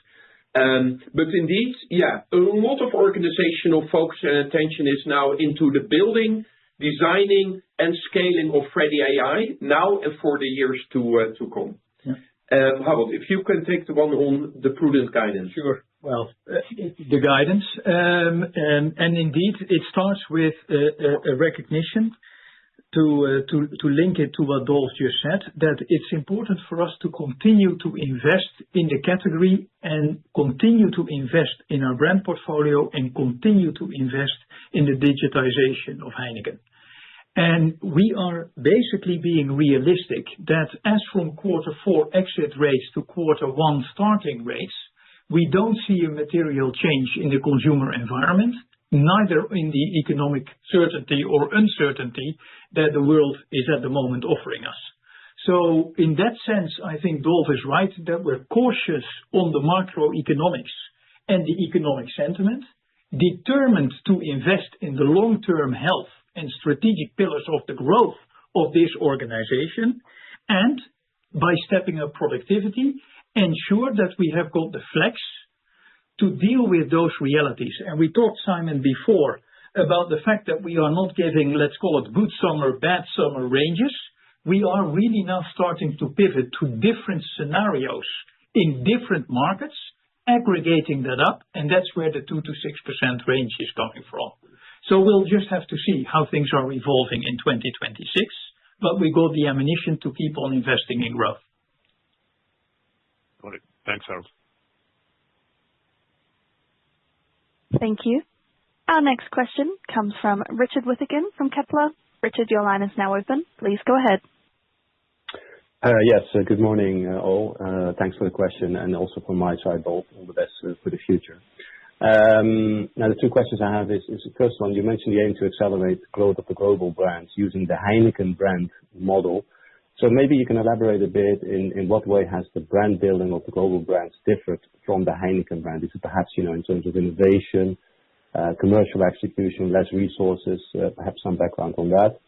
But indeed, a lot of organizational focus and attention is now into the building, designing, and scaling of Freddy AI now and for the years to come. Yeah. Harold, if you can take the one on the prudent guidance. Sure. Well, the guidance, and indeed, it starts with a recognition to link it to what Dolf just said, that it's important for us to continue to invest in the category and continue to invest in our brand portfolio and continue to invest in the digitization of Heineken. And we are basically being realistic that as from quarter 4 exit rates to quarter 1 starting rates, we don't see a material change in the consumer environment, neither in the economic certainty or uncertainty that the world is at the moment offering us. So in that sense, I think Dolf is right that we're cautious on the macroeconomics and the economic sentiment, determined to invest in the long-term health and strategic pillars of the growth of this organization, and by stepping up productivity, ensure that we have got the flex to deal with those realities. And we talked, Simon, before about the fact that we are not giving, let's call it good summer, bad summer ranges. We are really now starting to pivot to different scenarios in different markets, aggregating that up, and that's where the 2 to 6% range is coming from. So we'll just have to see how things are evolving in 2026, but we got the ammunition to keep on investing in growth. Got it. Thanks, Harold. Thank you. Our next question comes from Richard Withagen from Kepler. Richard, your line is now open. Please go ahead. Yes, good morning, all. Thanks for the question, and also from my side, Dolf, all the best for the future. Now, the two questions I have is the first one, you mentioned the aim to accelerate growth of the global brands using the Heineken brand model. So maybe you can elaborate a bit in what way has the brand building of the global brands differed from the Heineken brand? Is it perhaps, in terms of innovation, commercial execution, less resources, perhaps some background on that?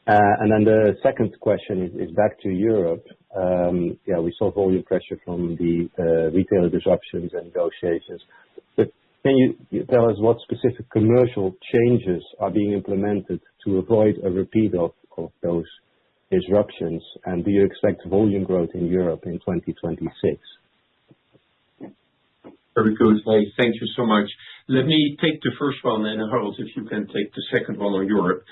And then the second question is back to Europe. We saw volume pressure from the retailer disruptions and negotiations. But can you tell us what specific commercial changes are being implemented to avoid a repeat of those disruptions? And do you expect volume growth in Europe in 2026? Very good. Hey, thank you so much. Let me take the first one, and Harold, if you can take the second one on Europe.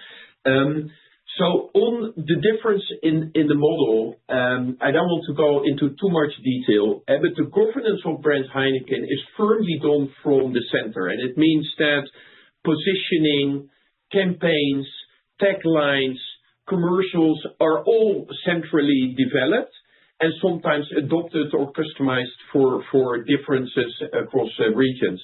So on the difference in the model, I don't want to go into too much detail, but the governance of brand Heineken is firmly done from the center. And it means that positioning, campaigns, taglines, commercials are all centrally developed and sometimes adopted or customized for differences across regions.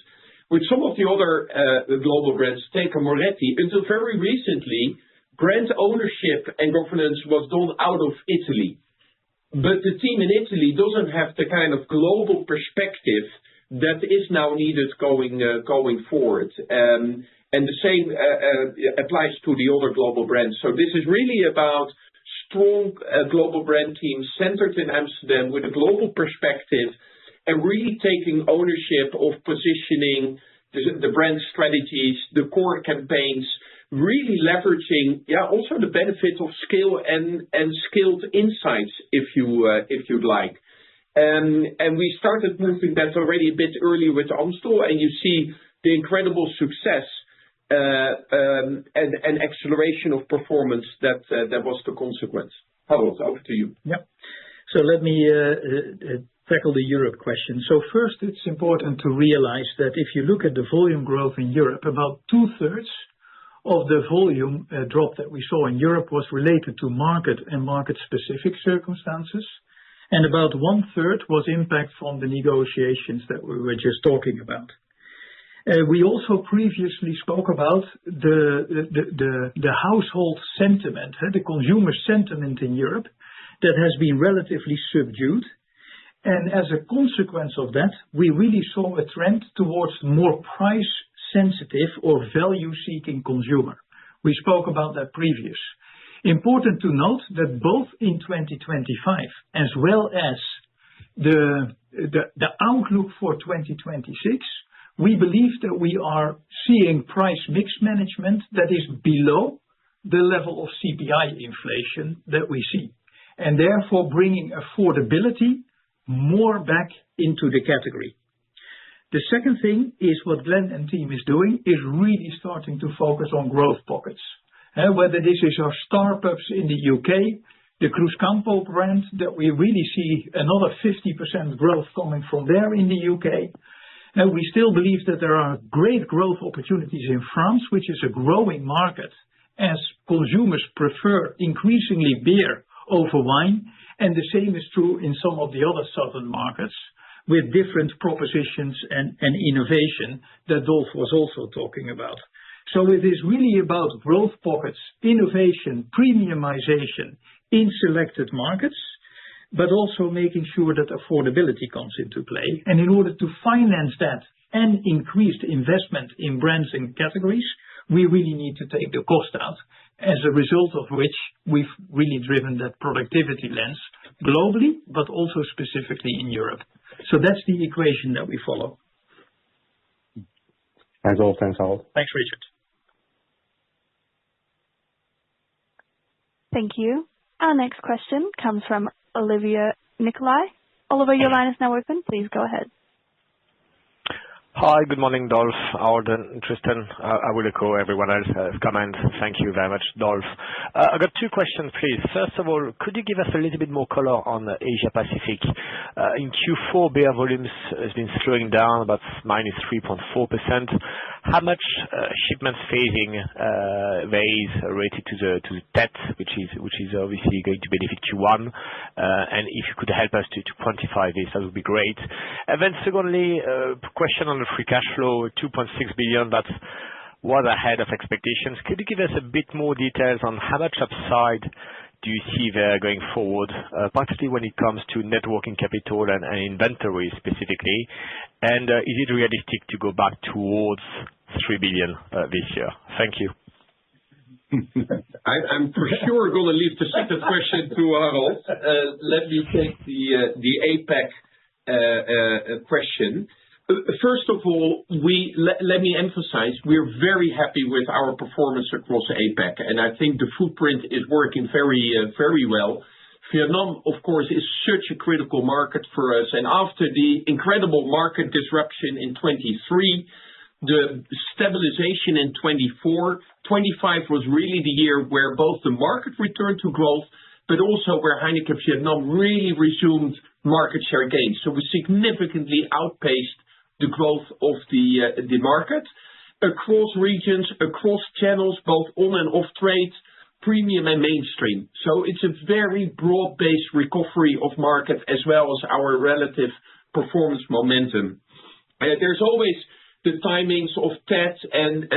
With some of the other global brands, take a Moretti, until very recently, brand ownership and governance was done out of Italy. But the team in Italy doesn't have the kind of global perspective that is now needed going forward. And the same applies to the other global brands. So this is really about strong global brand teams centered in Amsterdam with a global perspective and really taking ownership of positioning the brand strategies, the core campaigns, really leveraging, also the benefit of scale and skilled insights, if you'd like. And we started moving that already a bit earlier with Amstel, and you see the incredible success and acceleration of performance that was the consequence. Harold, over to you. Yeah. So let me tackle the Europe question. So first, it's important to realize that if you look at the volume growth in Europe, about 2/3 of the volume drop that we saw in Europe was related to market and market-specific circumstances, and about 1/3 was impact from the negotiations that we were just talking about. We also previously spoke about the household sentiment, the consumer sentiment in Europe that has been relatively subdued. And as a consequence of that, we really saw a trend towards more price-sensitive or value-seeking consumer. We spoke about that previous. Important to note that both in 2025 as well as the outlook for 2026, we believe that we are seeing price mix management that is below the level of CPI inflation that we see, and therefore bringing affordability more back into the category. The second thing is what Glenn and team is doing is really starting to focus on growth pockets. Whether this is our Star Pubs in the UK, the Cruzcampo brand that we really see another 50% growth coming from there in the UK. We still believe that there are great growth opportunities in France, which is a growing market as consumers prefer increasingly beer over wine. And the same is true in some of the other southern markets with different propositions and innovation that Dolf was also talking about. So it is really about growth pockets, innovation, premiumization in selected markets, but also making sure that affordability comes into play. And in order to finance that and increased investment in brands and categories, we really need to take the cost out, as a result of which we've really driven that productivity lens globally, but also specifically in Europe. So that's the equation that we follow. Thanks all. Thanks, Harold. Thanks, Richard. Thank you. Our next question comes from Olivier Nicolai. Oliver, your line is now open. Please go ahead. Hi, good morning, Dolf, Harold, and Tristan. I will echo everyone else's comments. Thank you very much, Dolf. I've got two questions, please. First of all, could you give us a little bit more color on Asia Pacific? In Q4, beer volumes has been slowing down about -3.4%. How much shipments phasing there is related to the Tet, which is obviously going to benefit Q1? And if you could help us to quantify this, that would be great. And then secondly, question on the free cash flow, 2.6 billion, that was ahead of expectations. Could you give us a bit more details on how much upside do you see there going forward, particularly when it comes to net working capital and inventory specifically? And is it realistic to go back towards 3 billion this year? Thank you. I'm for sure going to leave the second question to Harold. Let me take the APAC question. First of all, let me emphasize, we're very happy with our performance across APAC, and I think the footprint is working very well. Vietnam, of course, is such a critical market for us, and after the incredible market disruption in 2023, the stabilization in 2024, 2025 was really the year where both the market returned to growth, but also where Heineken Vietnam really resumed market share gains. So we significantly outpaced the growth of the market across regions, across channels, both on and off trade, premium and mainstream. So it's a very broad-based recovery of market as well as our relative performance momentum. There's always the timings of Tet and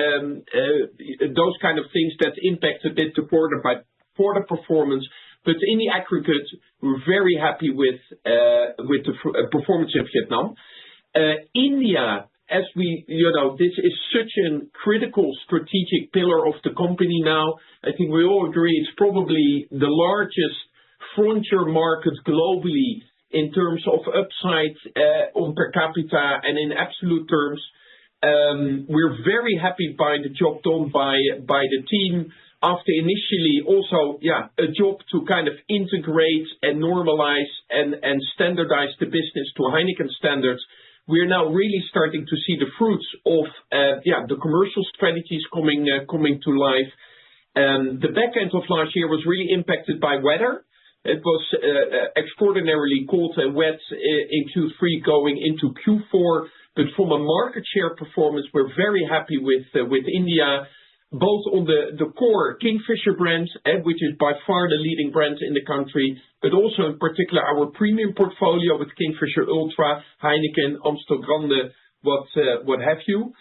those kind of things that impact a bit the quarter performance. But in the aggregate, we're very happy with the performance in Vietnam. India, as this is such a critical strategic pillar of the company now. I think we all agree it's probably the largest frontier market globally in terms of upside on per capita and in absolute terms. We're very happy by the job done by the team after initially also a job to kind of integrate and normalize and standardize the business to Heineken standards. We're now really starting to see the fruits of the commercial strategies coming to life. The back end of last year was really impacted by weather. It was extraordinarily cold and wet in Q3 going into Q4. But from a market share performance, we're very happy with India. both on the core Kingfisher brand, which is by far the leading brand in the country, but also in particular our premium portfolio with Kingfisher Ultra, Heineken, Amstel Grande, what have you.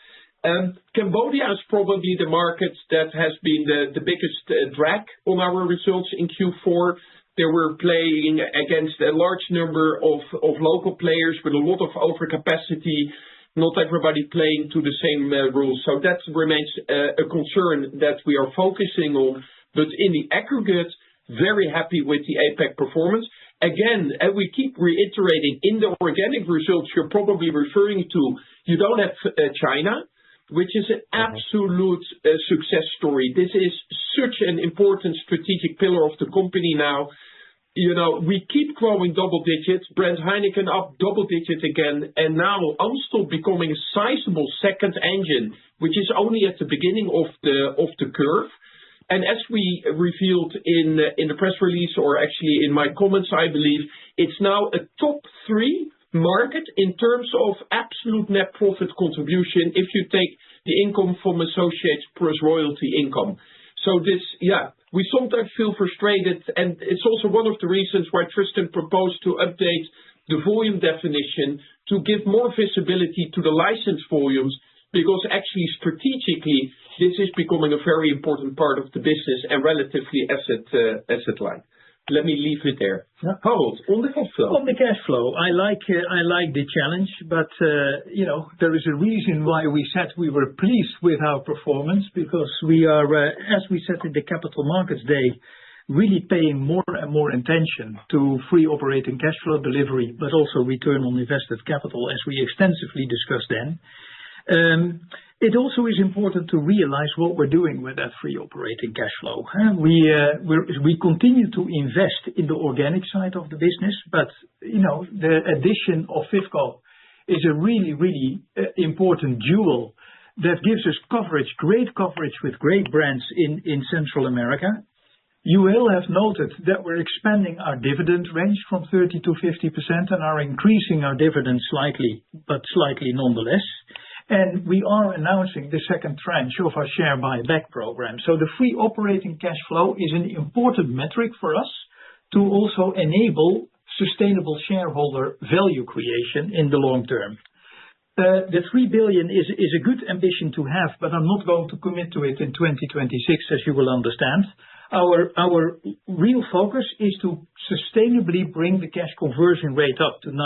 Cambodia is probably the market that has been the biggest drag on our results in Q4. They were playing against a large number of local players with a lot of overcapacity, not everybody playing to the same rules. So that remains a concern that we are focusing on. But in the aggregate, very happy with the APAC performance. Again, and we keep reiterating, in the organic results you're probably referring to, you don't have China, which is an absolute success story. This is such an important strategic pillar of the company now. You know, we keep growing double digits, brand Heineken up double digits again, and now Amstel becoming a sizable second engine, which is only at the beginning of the curve. And as we revealed in the press release, or actually in my comments, I believe, it's now a top 3 market in terms of absolute net profit contribution if you take the income from associates plus royalty income. So this, we sometimes feel frustrated, and it's also one of the reasons why Tristan proposed to update the volume definition to give more visibility to the license volumes, because actually strategically this is becoming a very important part of the business and relatively asset light. Let me leave it there. Yeah. Harold, on the cash flow. On the cash flow, I like the challenge, but you know, there is a reason why we said we were pleased with our performance, because we are, as we said in the Capital Markets Day, really paying more and more attention to free operating cash flow delivery, but also return on invested capital, as we extensively discussed then. It also is important to realize what we're doing with that free operating cash flow. We continue to invest in the organic side of the business, but you know, the addition of Fiscal is a really important jewel that gives us coverage, great coverage with great brands in Central America. You will have noted that we're expanding our dividend range from 30 to 50% and are increasing our dividend slightly, but slightly nonetheless. And we are announcing the second tranche of our share buyback program. So the free operating cash flow is an important metric for us to also enable sustainable shareholder value creation in the long term. The 3 billion is a good ambition to have, but I'm not going to commit to it in 2026, as you will understand. Our real focus is to sustainably bring the cash conversion rate up to 90%.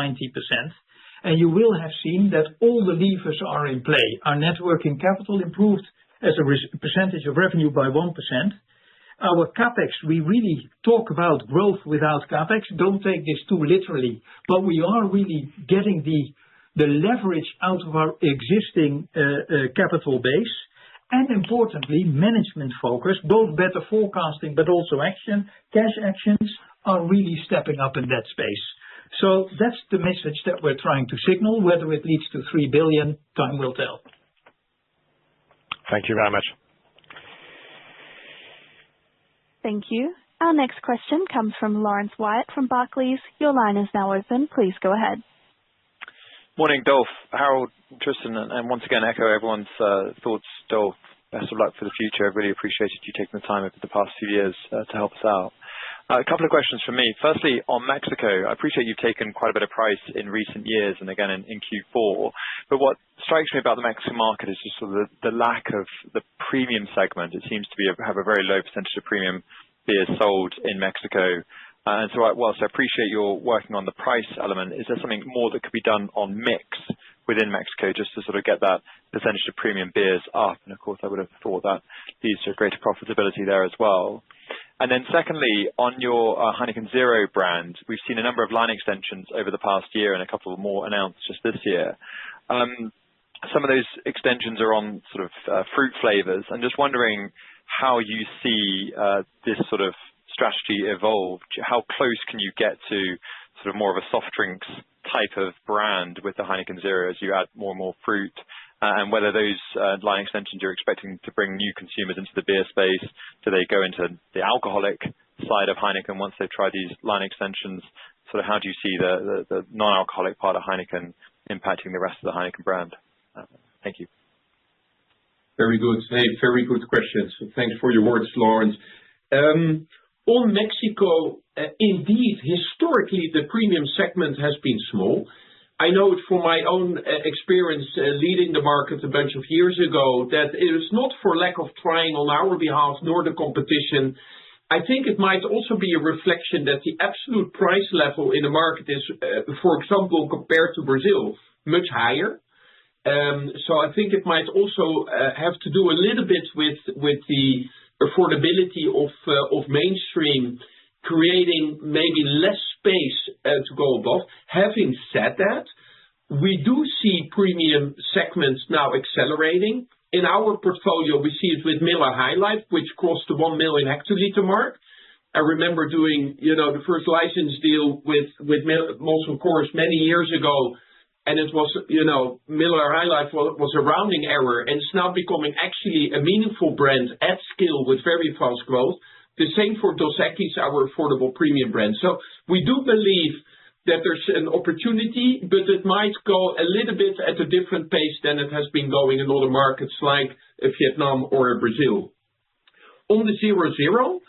And you will have seen that all the levers are in play. Our net working capital improved as a percentage of revenue by 1%. Our CapEx, we really talk about growth without CapEx. Don't take this too literally, but we are really getting the leverage out of our existing capital base. And importantly, management focus, both better forecasting but also action. Cash actions are really stepping up in that space. So that's the message that we're trying to signal. Whether it leads to 3 billion, time will tell. Thank you very much. Thank you. Our next question comes from Lawrence Wyatt from Barclays. Your line is now open. Please go ahead. Morning, Dolf, Harold, Tristan, and once again echo everyone's thoughts. Dolf, best of luck for the future. I've really appreciated you taking the time over the past few years to help us out. A couple of questions from me. Firstly, on Mexico, I appreciate you've taken quite a bit of price in recent years and again in Q4. But what strikes me about the Mexican market is just sort of the lack of the premium segment. It seems to have a very low percentage of premium beers sold in Mexico. And so whilst I appreciate you're working on the price element, is there something more that could be done on mix within Mexico just to sort of get that percentage of premium beers up? And of course, I would have thought that leads to greater profitability there as well. And then secondly, on your Heineken Zero brand, we've seen a number of line extensions over the past year and a couple more announced just this year. Some of those extensions are on sort of fruit flavors. I'm just wondering how you see this sort of strategy evolve. How close can you get to sort of more of a soft drinks type of brand with the Heineken Zero as you add more and more fruit? And whether those line extensions you're expecting to bring new consumers into the beer space, do they go into the alcoholic side of Heineken once they've tried these line extensions? Sort of how do you see the non-alcoholic part of Heineken impacting the rest of the Heineken brand? Thank you. Very good. Hey, very good questions. Thanks for your words, Lawrence. On Mexico, indeed, historically, the premium segment has been small. I know it from my own experience leading the market a bunch of years ago that it is not for lack of trying on our behalf nor the competition. I think it might also be a reflection that the absolute price level in the market is, for example, compared to Brazil, much higher. So I think it might also have to do a little bit with the affordability of mainstream, creating maybe less space to go above. Having said that, we do see premium segments now accelerating. In our portfolio, we see it with Miller High Life, which crossed the 1 million hectoliter mark. I remember doing, the first license deal with Molson Coors many years ago, and it was, Miller High Life was a rounding error, and it's now becoming actually a meaningful brand at scale with very fast growth. The same for Dos Equis, our affordable premium brand. So we do believe that there's an opportunity, but it might go a little bit at a different pace than it has been going in other markets like Vietnam or Brazil. On the 0.0,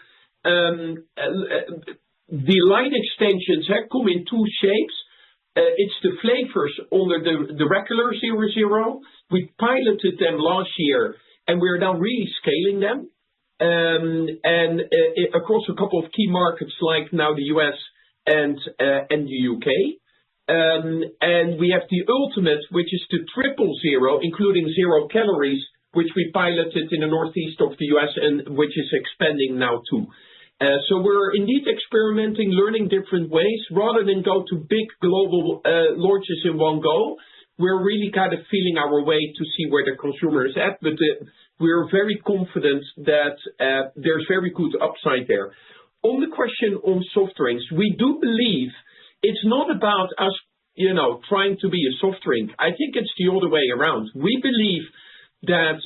the line extensions have come in two shapes. It's the flavors under the regular 0.0. We piloted them last year, and we're now really scaling them. And across a couple of key markets like now the US and the UK. And we have the ultimate, which is the 0.0, including 0 calories, which we piloted in the northeast of the US and which is expanding now too. So we're indeed experimenting, learning different ways. Rather than go to big global launches in one go, we're really kind of feeling our way to see where the consumer is at. But we're very confident that there's very good upside there. On the question on soft drinks, we do believe it's not about us, trying to be a soft drink. I think it's the other way around. We believe that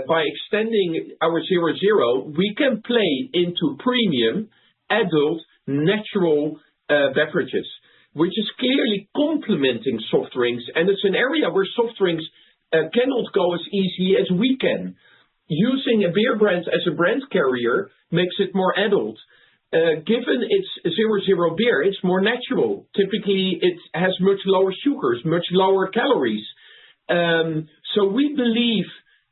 by extending our 0.0, we can play into premium, adult, natural beverages, which is clearly complementing soft drinks. And it's an area where soft drinks cannot go as easily as we can. Using a beer brand as a brand carrier makes it more adult. Given it's 0.0 beer, it's more natural. Typically, it has much lower sugars, much lower calories. So we believe,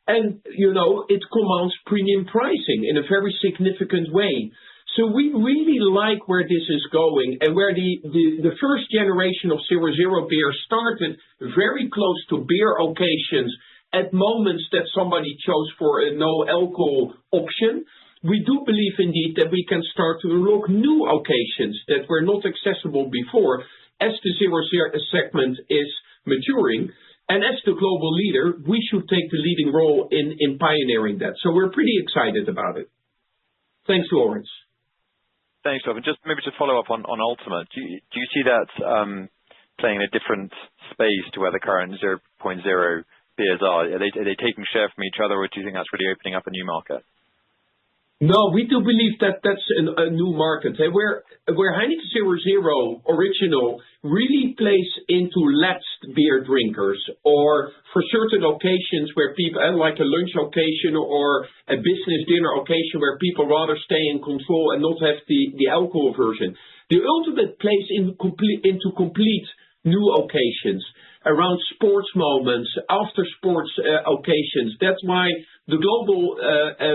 and it commands premium pricing in a very significant way. So we really like where this is going and where the first generation of 0.0 beer started very close to beer occasions at moments that somebody chose for a no alcohol option. We do believe indeed that we can start to unlock new occasions that were not accessible before as the 0.0 segment is maturing. And as the global leader, we should take the leading role in pioneering that. So we're pretty excited about it. Thanks, Lawrence. Thanks, Dolf. And just maybe to follow up on Ultimate, do you see that playing in a different space to where the current 0.0 beers are? Are they taking share from each other, or do you think that's really opening up a new market? No, we do believe that that's a new market. Where Heineken 0.0 original really plays into lapsed beer drinkers, or for certain occasions where people, like a lunch occasion or a business dinner occasion where people rather stay in control and not have the alcohol version. The Ultimate plays into complete new occasions around sports moments, after sports occasions. That's why the global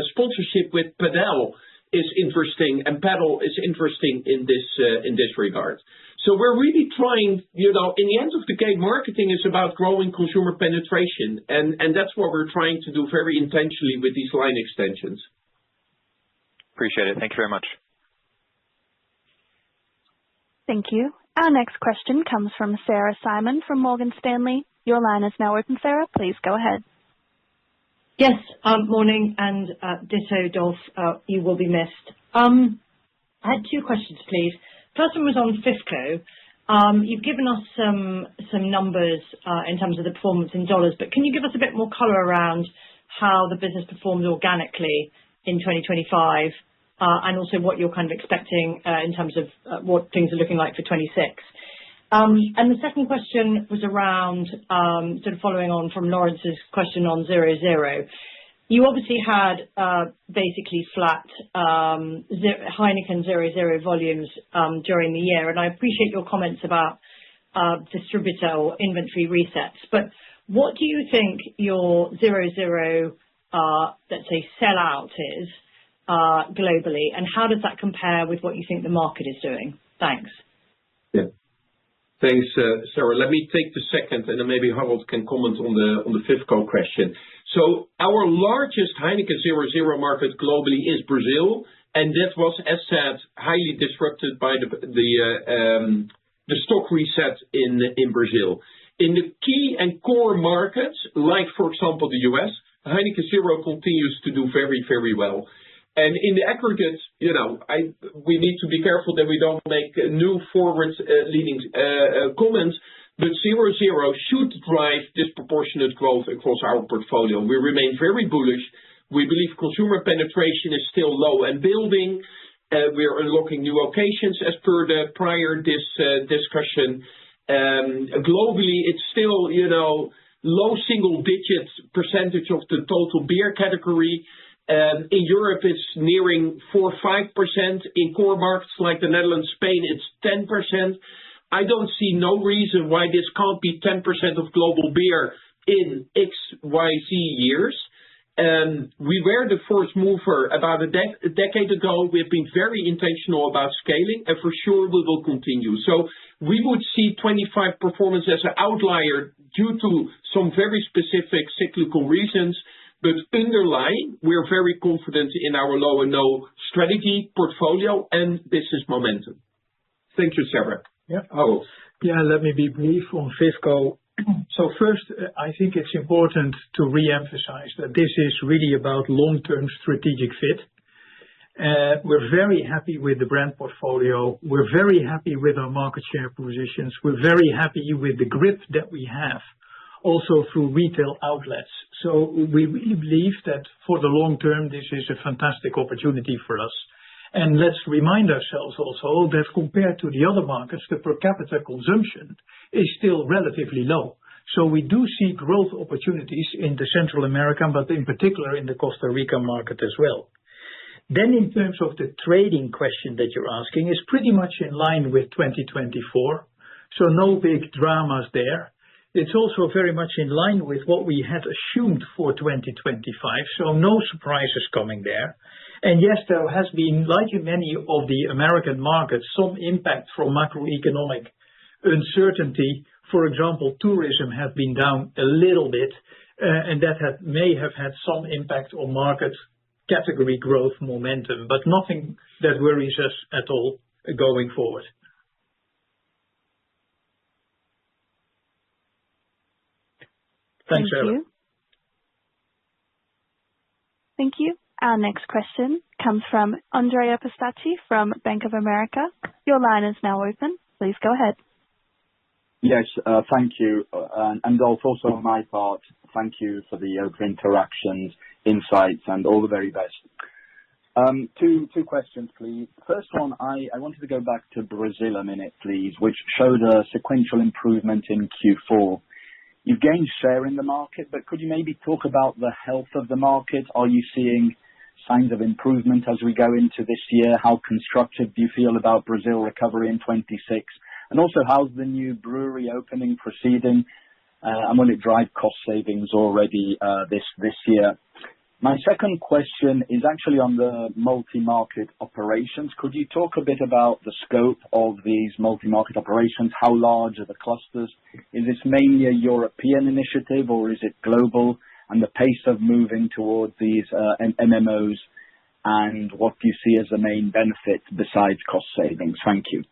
sponsorship with Padel is interesting, and Paddle is interesting in this regard. So we're really trying, in the end of the day, marketing is about growing consumer penetration, and that's what we're trying to do very intentionally with these line extensions. Appreciate it. Thank you very much. Thank you. Our next question comes from Sarah Simon from Morgan Stanley. Your line is now open, Sarah. Please go ahead. Yes, morning, and ditto, Dolf, you will be missed. I had two questions, please. First one was on Fisco. You've given us some numbers in terms of the performance in dollars, but can you give us a bit more color around how the business performed organically in 2025, and also what you're kind of expecting in terms of what things are looking like for 26? And the second question was around sort of following on from Lawrence's question on 0.0. You obviously had basically flat Heineken 0.0 volumes during the year, and I appreciate your comments about distributor or inventory resets. But what do you think your 0.0, let's say, sell-out is globally, and how does that compare with what you think the market is doing? Thanks. Yeah. Thanks, Sarah. Let me take the second, and then maybe Harold can comment on the Fiscal question. So our largest Heineken 0.0 market globally is Brazil, and that was, as said, highly disrupted by the stock reset in Brazil. In the key and core markets, like, for example, the US, Heineken 0 continues to do very, very well. And in the aggregate, we need to be careful that we don't make new forward-leaning comments, but 0.0 should drive disproportionate growth across our portfolio. We remain very bullish. We believe consumer penetration is still low and building. We are unlocking new occasions as per the prior discussion. Globally, it's still, low single-digit percentage of the total beer category. In Europe, it's nearing 4-5%. In core markets like the Netherlands, Spain, it's 10%. I don't see no reason why this can't be 10% of global beer in XYZ years. We were the first mover about a decade ago. We have been very intentional about scaling, and for sure we will continue. So we would see 25 performance as an outlier due to some very specific cyclical reasons. But underlying, we're very confident in our low and no strategy portfolio and business momentum. Thank you, Sarah. Yeah. Harold. Yeah, let me be brief on Fiscal. So first, I think it's important to re-emphasize that this is really about long-term strategic fit. We're very happy with the brand portfolio. We're very happy with our market share positions. We're very happy with the grip that we have, also through retail outlets. So we really believe that for the long term, this is a fantastic opportunity for us. And let's remind ourselves also that compared to the other markets, the per capita consumption is still relatively low. So we do see growth opportunities in the Central American, but in particular in the Costa Rica market as well. Then in terms of the trading question that you're asking, is pretty much in line with 2024. So no big dramas there. It's also very much in line with what we had assumed for 2025, so no surprises coming there. And yes, there has been, like in many of the American markets, some impact from macroeconomic uncertainty. For example, tourism has been down a little bit, and that may have had some impact on market category growth momentum, but nothing that worries us at all going forward. Thanks, Sarah. Thank you. Our next question comes from Andrea Pistacchi from Bank of America. Your line is now open. Please go ahead. Yes, thank you. And also on my part, thank you for the open interactions, insights, and all the very best. Two questions, please. First one, I wanted to go back to Brazil a minute, please, which showed a sequential improvement in Q4. You've gained share in the market, but could you maybe talk about the health of the market? Are you seeing signs of improvement as we go into this year? How constructive do you feel about Brazil recovery in 26? And also, how's the new brewery opening proceeding? And will it drive cost savings already this year? My second question is actually on the multi-market operations. Could you talk a bit about the scope of these multi-market operations? How large are the clusters? Is this mainly a European initiative or is it global? And the pace of moving towards these MMOs, and what do you see as the main benefit besides cost savings? Thank you.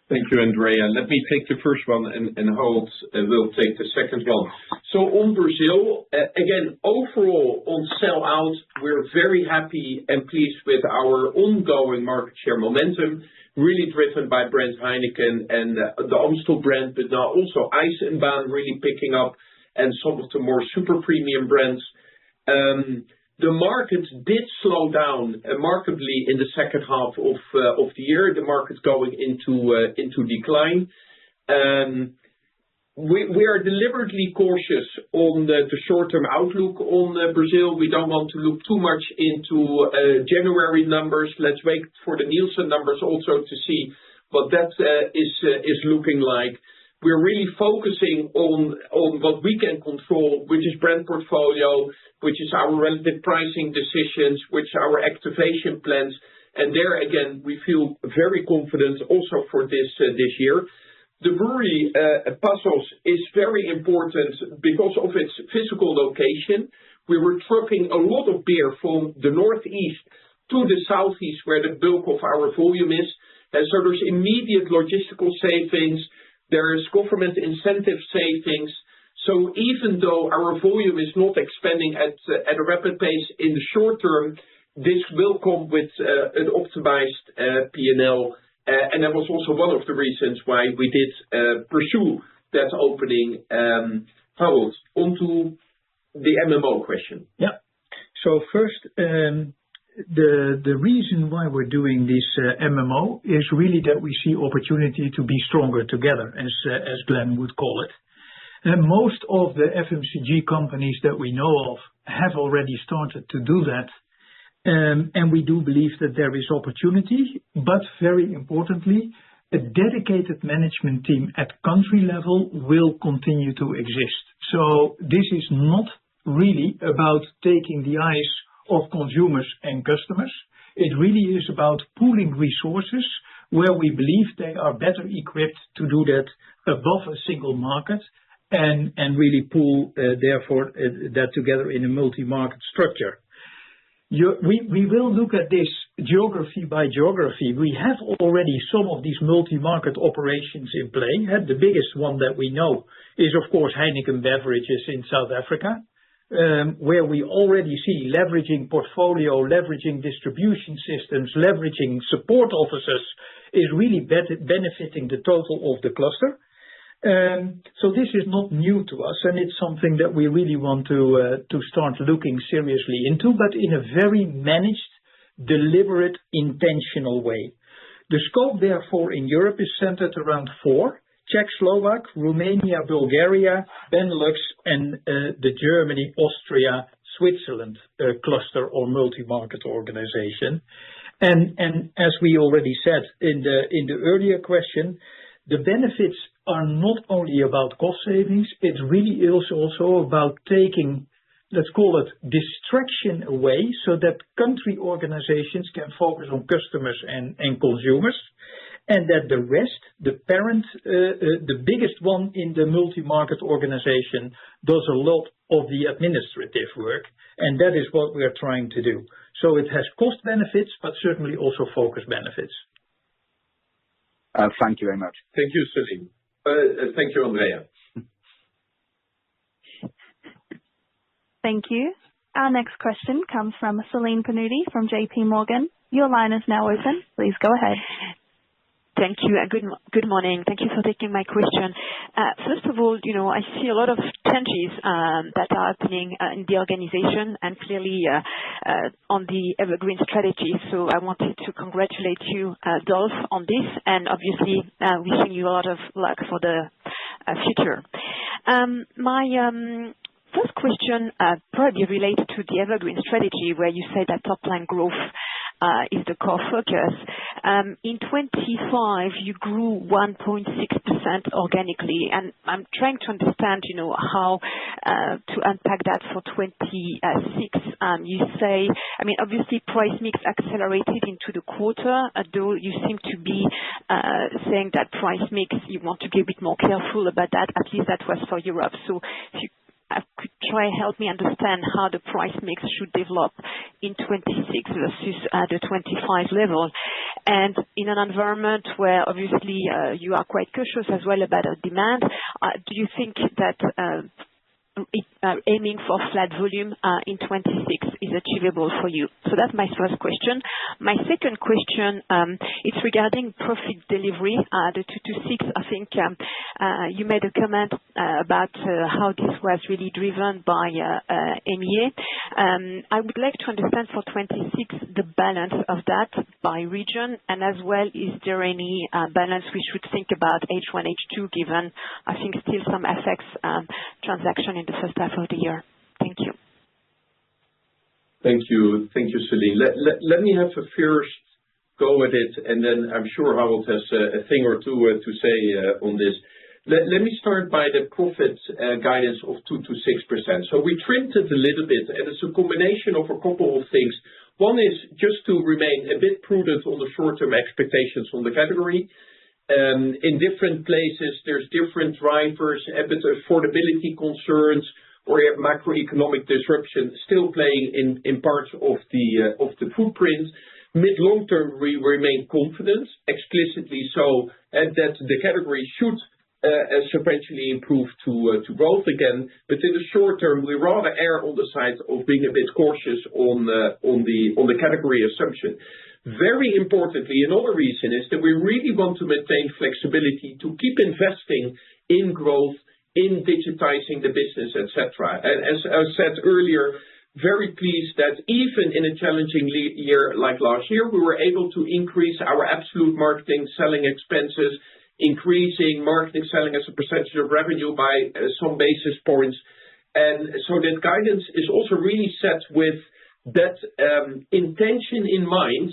Thank you, Andrea. Let me take the first one, and Harold will take the second one. So on Brazil, again, overall on sell-out, we're very happy and pleased with our ongoing market share momentum, really driven by brand Heineken and the Amstel brand, but now also Eisenbahn really picking up, and some of the more super premium brands. The market did slow down markedly in the second half of the year. The market going into decline. We are deliberately cautious on the short-term outlook on Brazil. We don't want to look too much into January numbers. Let's wait for the Nielsen numbers also to see what that is looking like. We're really focusing on what we can control, which is brand portfolio, which is our relative pricing decisions, which are our activation plans. And there, again, we feel very confident also for this year. The brewery, Passos, is very important because of its physical location. We were trucking a lot of beer from the northeast to the southeast, where the bulk of our volume is. And so there's immediate logistical savings. There is government incentive savings. So even though our volume is not expanding at a rapid pace in the short term, this will come with an optimized P&L. And that was also one of the reasons why we did pursue that opening. Harold, on to the MMO question. Yeah. So first, the reason why we're doing this MMO is really that we see opportunity to be stronger together, as Glenn would call it. And most of the FMCG companies that we know of have already started to do that. And we do believe that there is opportunity, but very importantly, a dedicated management team at country level will continue to exist. So this is not really about taking the eyes of consumers and customers. It really is about pooling resources where we believe they are better equipped to do that above a single market and really pool, therefore, that together in a multi-market structure. We will look at this geography by geography. We have already some of these multi-market operations in play. The biggest one that we know is, of course, Heineken Beverages in South Africa, where we already see leveraging portfolio, leveraging distribution systems, leveraging support offices is really benefiting the total of the cluster. So this is not new to us, and it's something that we really want to start looking seriously into, but in a very managed, deliberate, intentional way. The scope, therefore, in Europe is centered around 4: Czech, Slovak, Romania, Bulgaria, Benelux, and the Germany, Austria, Switzerland cluster or multi-market organization. And as we already said in the earlier question, the benefits are not only about cost savings, it really is also about taking, let's call it, distraction away so that country organizations can focus on customers and consumers, and that the rest, the parent, the biggest one in the multi-market organization, does a lot of the administrative work, and that is what we are trying to do. So it has cost benefits, but certainly also focus benefits. Thank you very much. Thank you, Celine. Thank you, Andrea. Thank you. Our next question comes from Celine Pannuti from JP Morgan. Your line is now open. Please go ahead. Thank you, and good morning. Thank you for taking my question. First of all, I see a lot of changes that are happening in the organization and clearly on the Evergreen strategy. So I wanted to congratulate you, Dolf, on this, and obviously wishing you a lot of luck for the future. My first question probably related to the Evergreen strategy, where you say that top-line growth is the core focus. In 25, you grew 1.6% organically, and I'm trying to understand, how to unpack that for 26. You say, obviously price mix accelerated into the quarter, though you seem to be saying that price mix, you want to be a bit more careful about that. At least that was for Europe. So if you could try and help me understand how the price mix should develop in 26 versus the 25 level. And in an environment where obviously you are quite cautious as well about demand, do you think that aiming for flat volume in 26 is achievable for you? So that's my first question. My second question is regarding profit delivery. The 226, I think you made a comment about how this was really driven by MEA. I would like to understand for 26 the balance of that by region, and as well, is there any balance we should think about H1, H2, given, I think, still some FX transaction in the first half of the year? Thank you. Thank you, Celine. Let me have a first go at it, and then I'm sure Harold has a thing or two to say on this. Let me start by the profit guidance of 2 to 6%. So we trimmed it a little bit, and it's a combination of a couple of things. One is just to remain a bit prudent on the short-term expectations on the category. In different places, there's different drivers, a bit of affordability concerns, or you have macroeconomic disruption still playing in parts of the footprint. Mid-long term, we remain confident, explicitly so, that the category should sequentially improve to growth again. But in the short term, we rather err on the side of being a bit cautious on the category assumption. Very importantly, another reason is that we really want to maintain flexibility to keep investing in growth, in digitizing the business, etc. And as I said earlier, very pleased that even in a challenging year like last year, we were able to increase our absolute marketing selling expenses, increasing marketing selling as a percentage of revenue by some basis points. And so that guidance is also really set with that intention in mind,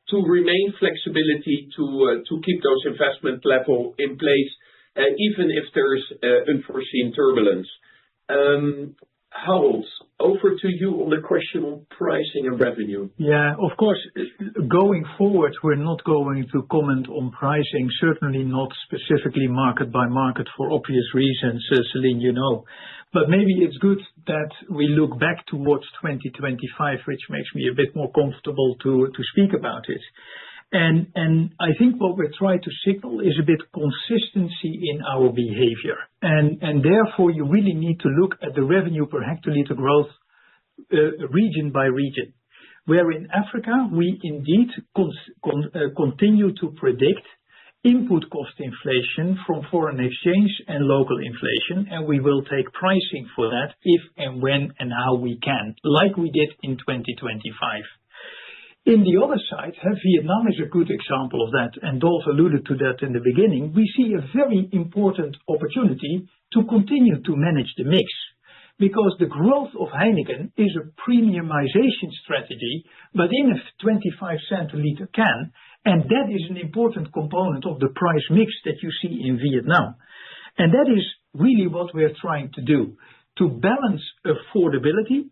to remain flexibility to keep those investment level in place, even if there's unforeseen turbulence. Harold, over to you on the question on pricing and revenue. Yeah, of course, going forward, we're not going to comment on pricing, certainly not specifically market by market for obvious reasons, Celine, you know. But maybe it's good that we look back towards 2025, which makes me a bit more comfortable to speak about it. And I think what we're trying to signal is a bit consistency in our behavior. And therefore, you really need to look at the revenue per hectoliter growth region by region, where in Africa, we indeed continue to predict input cost inflation from foreign exchange and local inflation, and we will take pricing for that if and when and how we can, like we did in 2025. In the other side, Vietnam is a good example of that, and Dolf alluded to that in the beginning. We see a very important opportunity to continue to manage the mix, because the growth of Heineken is a premiumization strategy, but in a 25-cent a liter can, and that is an important component of the price mix that you see in Vietnam. And that is really what we're trying to do, to balance affordability,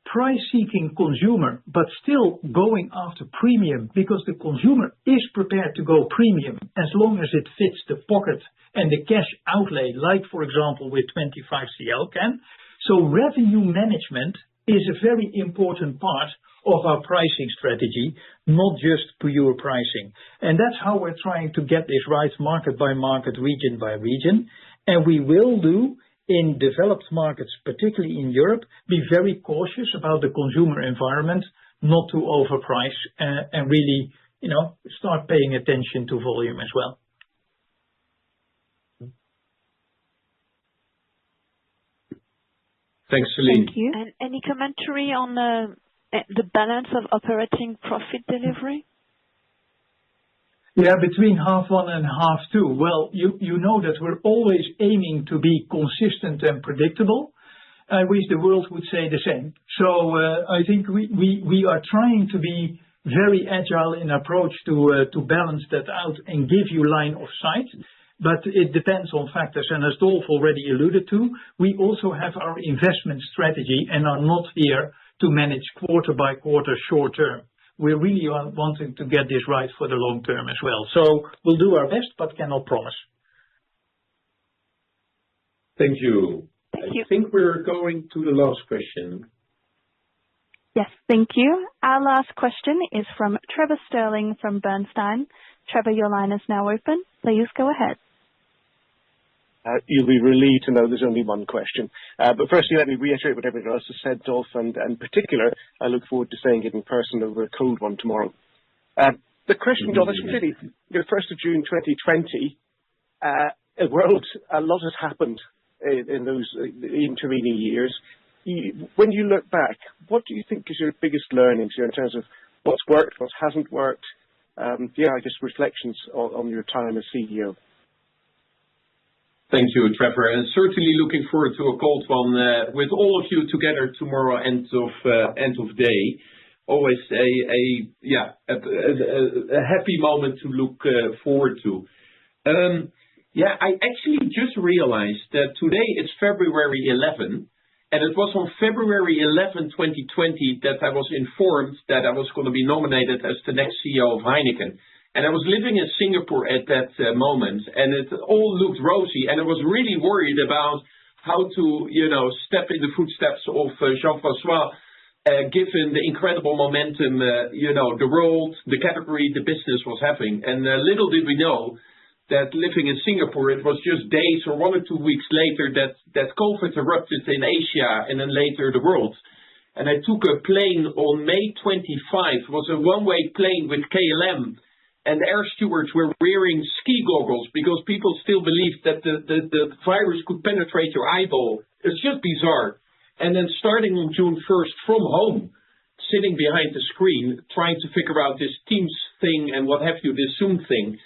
price-seeking consumer, but still going after premium, because the consumer is prepared to go premium as long as it fits the pocket and the cash outlay, like, for example, with 25 CL can. So revenue management is a very important part of our pricing strategy, not just pure pricing. And that's how we're trying to get this right market by market, region by region. And we will do in developed markets, particularly in Europe, be very cautious about the consumer environment, not to overprice, and really, start paying attention to volume as well. Thanks, Celine. Thank you. And any commentary on the balance of operating profit delivery? Yeah, between half one and half two. Well, you know that we're always aiming to be consistent and predictable. I wish the world would say the same. So I think we are trying to be very agile in approach to balance that out and give you line of sight. But it depends on factors. And as Dolf already alluded to, we also have our investment strategy and are not here to manage quarter by quarter short term. We really are wanting to get this right for the long term as well. So we'll do our best, but cannot promise. Thank you. Thank you. I think we're going to the last question. Yes, thank you. Our last question is from Trevor Stirling from Bernstein. Trevor, your line is now open. Please go ahead. You'll be relieved to know there's only one question. But firstly, let me reiterate what everyone else has said, Dolph, and in particular, I look forward to saying it in person over a cold one tomorrow. The question, Dolph, is really, 1st of June 2020, a lot has happened in those intervening years. When you look back, what do you think is your biggest learnings in terms of what's worked, what hasn't worked? I guess reflections on your time as CEO. Thank you, Trevor, and certainly looking forward to a cold one with all of you together tomorrow, end of day. Always a happy moment to look forward to. I actually just realized that today is February 11, and it was on February 11, 2020, that I was informed that I was going to be nominated as the next CEO of Heineken. And I was living in Singapore at that moment, and it all looked rosy, and I was really worried about how to, step in the footsteps of Jean-François, given the incredible momentum, the world, the category, the business was having. And little did we know that living in Singapore, it was just days or 1 or 2 weeks later that COVID erupted in Asia and then later the world. And I took a plane on May 25, it was a one-way plane with KLM, and the air stewards were wearing ski goggles because people still believed that the virus could penetrate your eyeball. It's just bizarre. And then starting on June 1st from home, sitting behind the screen, trying to figure out this Teams thing and what have you, this Zoom thing.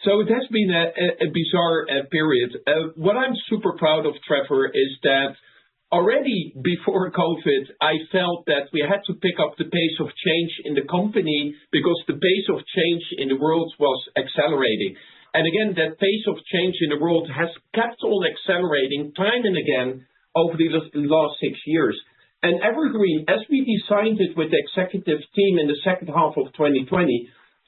So it has been a bizarre period. What I'm super proud of, Trevor, is that already before COVID, I felt that we had to pick up the pace of change in the company because the pace of change in the world was accelerating. And again, that pace of change in the world has kept on accelerating time and again over the last 6 years. And Evergreen, as we designed it with the executive team in the second half of 2020,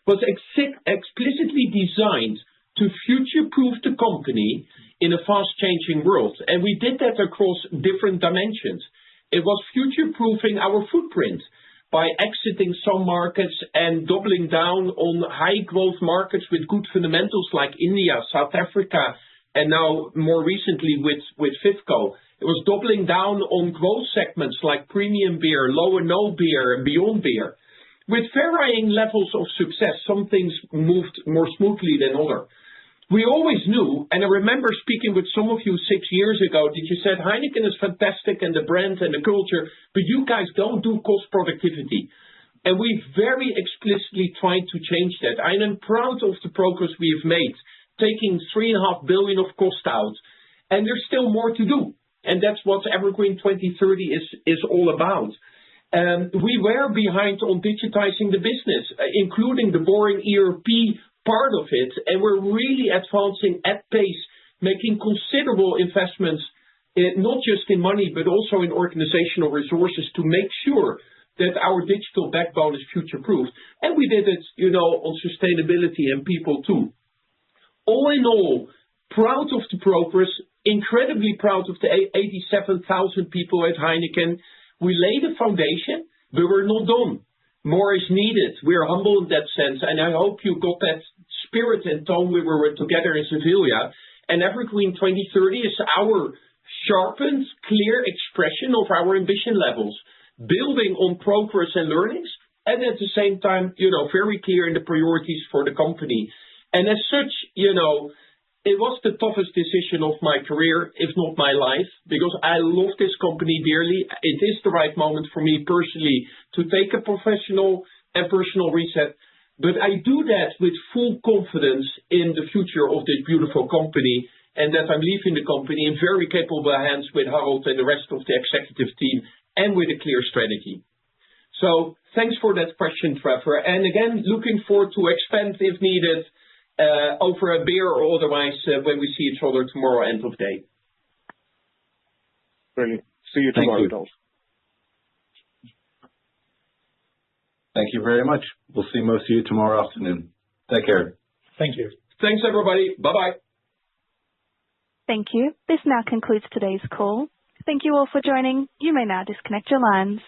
was explicitly designed to future-proof the company in a fast-changing world. And we did that across different dimensions. It was future-proofing our footprint by exiting some markets and doubling down on high-growth markets with good fundamentals like India, South Africa, and now more recently with Fiscal. It was doubling down on growth segments like premium beer, low and no beer, and beyond beer. With varying levels of success, some things moved more smoothly than others. We always knew, and I remember speaking with some of you 6 years ago, that you said Heineken is fantastic and the brand and the culture, but you guys don't do cost productivity. And we very explicitly tried to change that. I am proud of the progress we have made, taking 3.5 billion of cost out, and there's still more to do. And that's what Evergreen 2030 is all about. We were behind on digitizing the business, including the boring ERP part of it, and we're really advancing at pace, making considerable investments, not just in money, but also in organizational resources to make sure that our digital backbone is future-proof. And we did it, on sustainability and people too. All in all, proud of the progress, incredibly proud of the 87,000 people at Heineken. We laid a foundation, but we're not done. More is needed. We're humble in that sense, and I hope you got that spirit and tone when we were together in Sevilla. And Evergreen 2030 is our sharpened, clear expression of our ambition levels, building on progress and learnings, and at the same time, very clear in the priorities for the company. And as such, it was the toughest decision of my career, if not my life, because I love this company dearly. It is the right moment for me personally to take a professional and personal reset. But I do that with full confidence in the future of this beautiful company and that I'm leaving the company in very capable hands with Harold and the rest of the executive team and with a clear strategy. So thanks for that question, Trevor. And again, looking forward to expand if needed, over a beer or otherwise when we see each other tomorrow, end of day. Brilliant. See you tomorrow, Dolph. Thank you very much. We'll see most of you tomorrow afternoon. Take care. Thank you. Thanks, everybody. Bye-bye. Thank you. This now concludes today's call. Thank you all for joining. You may now disconnect your lines.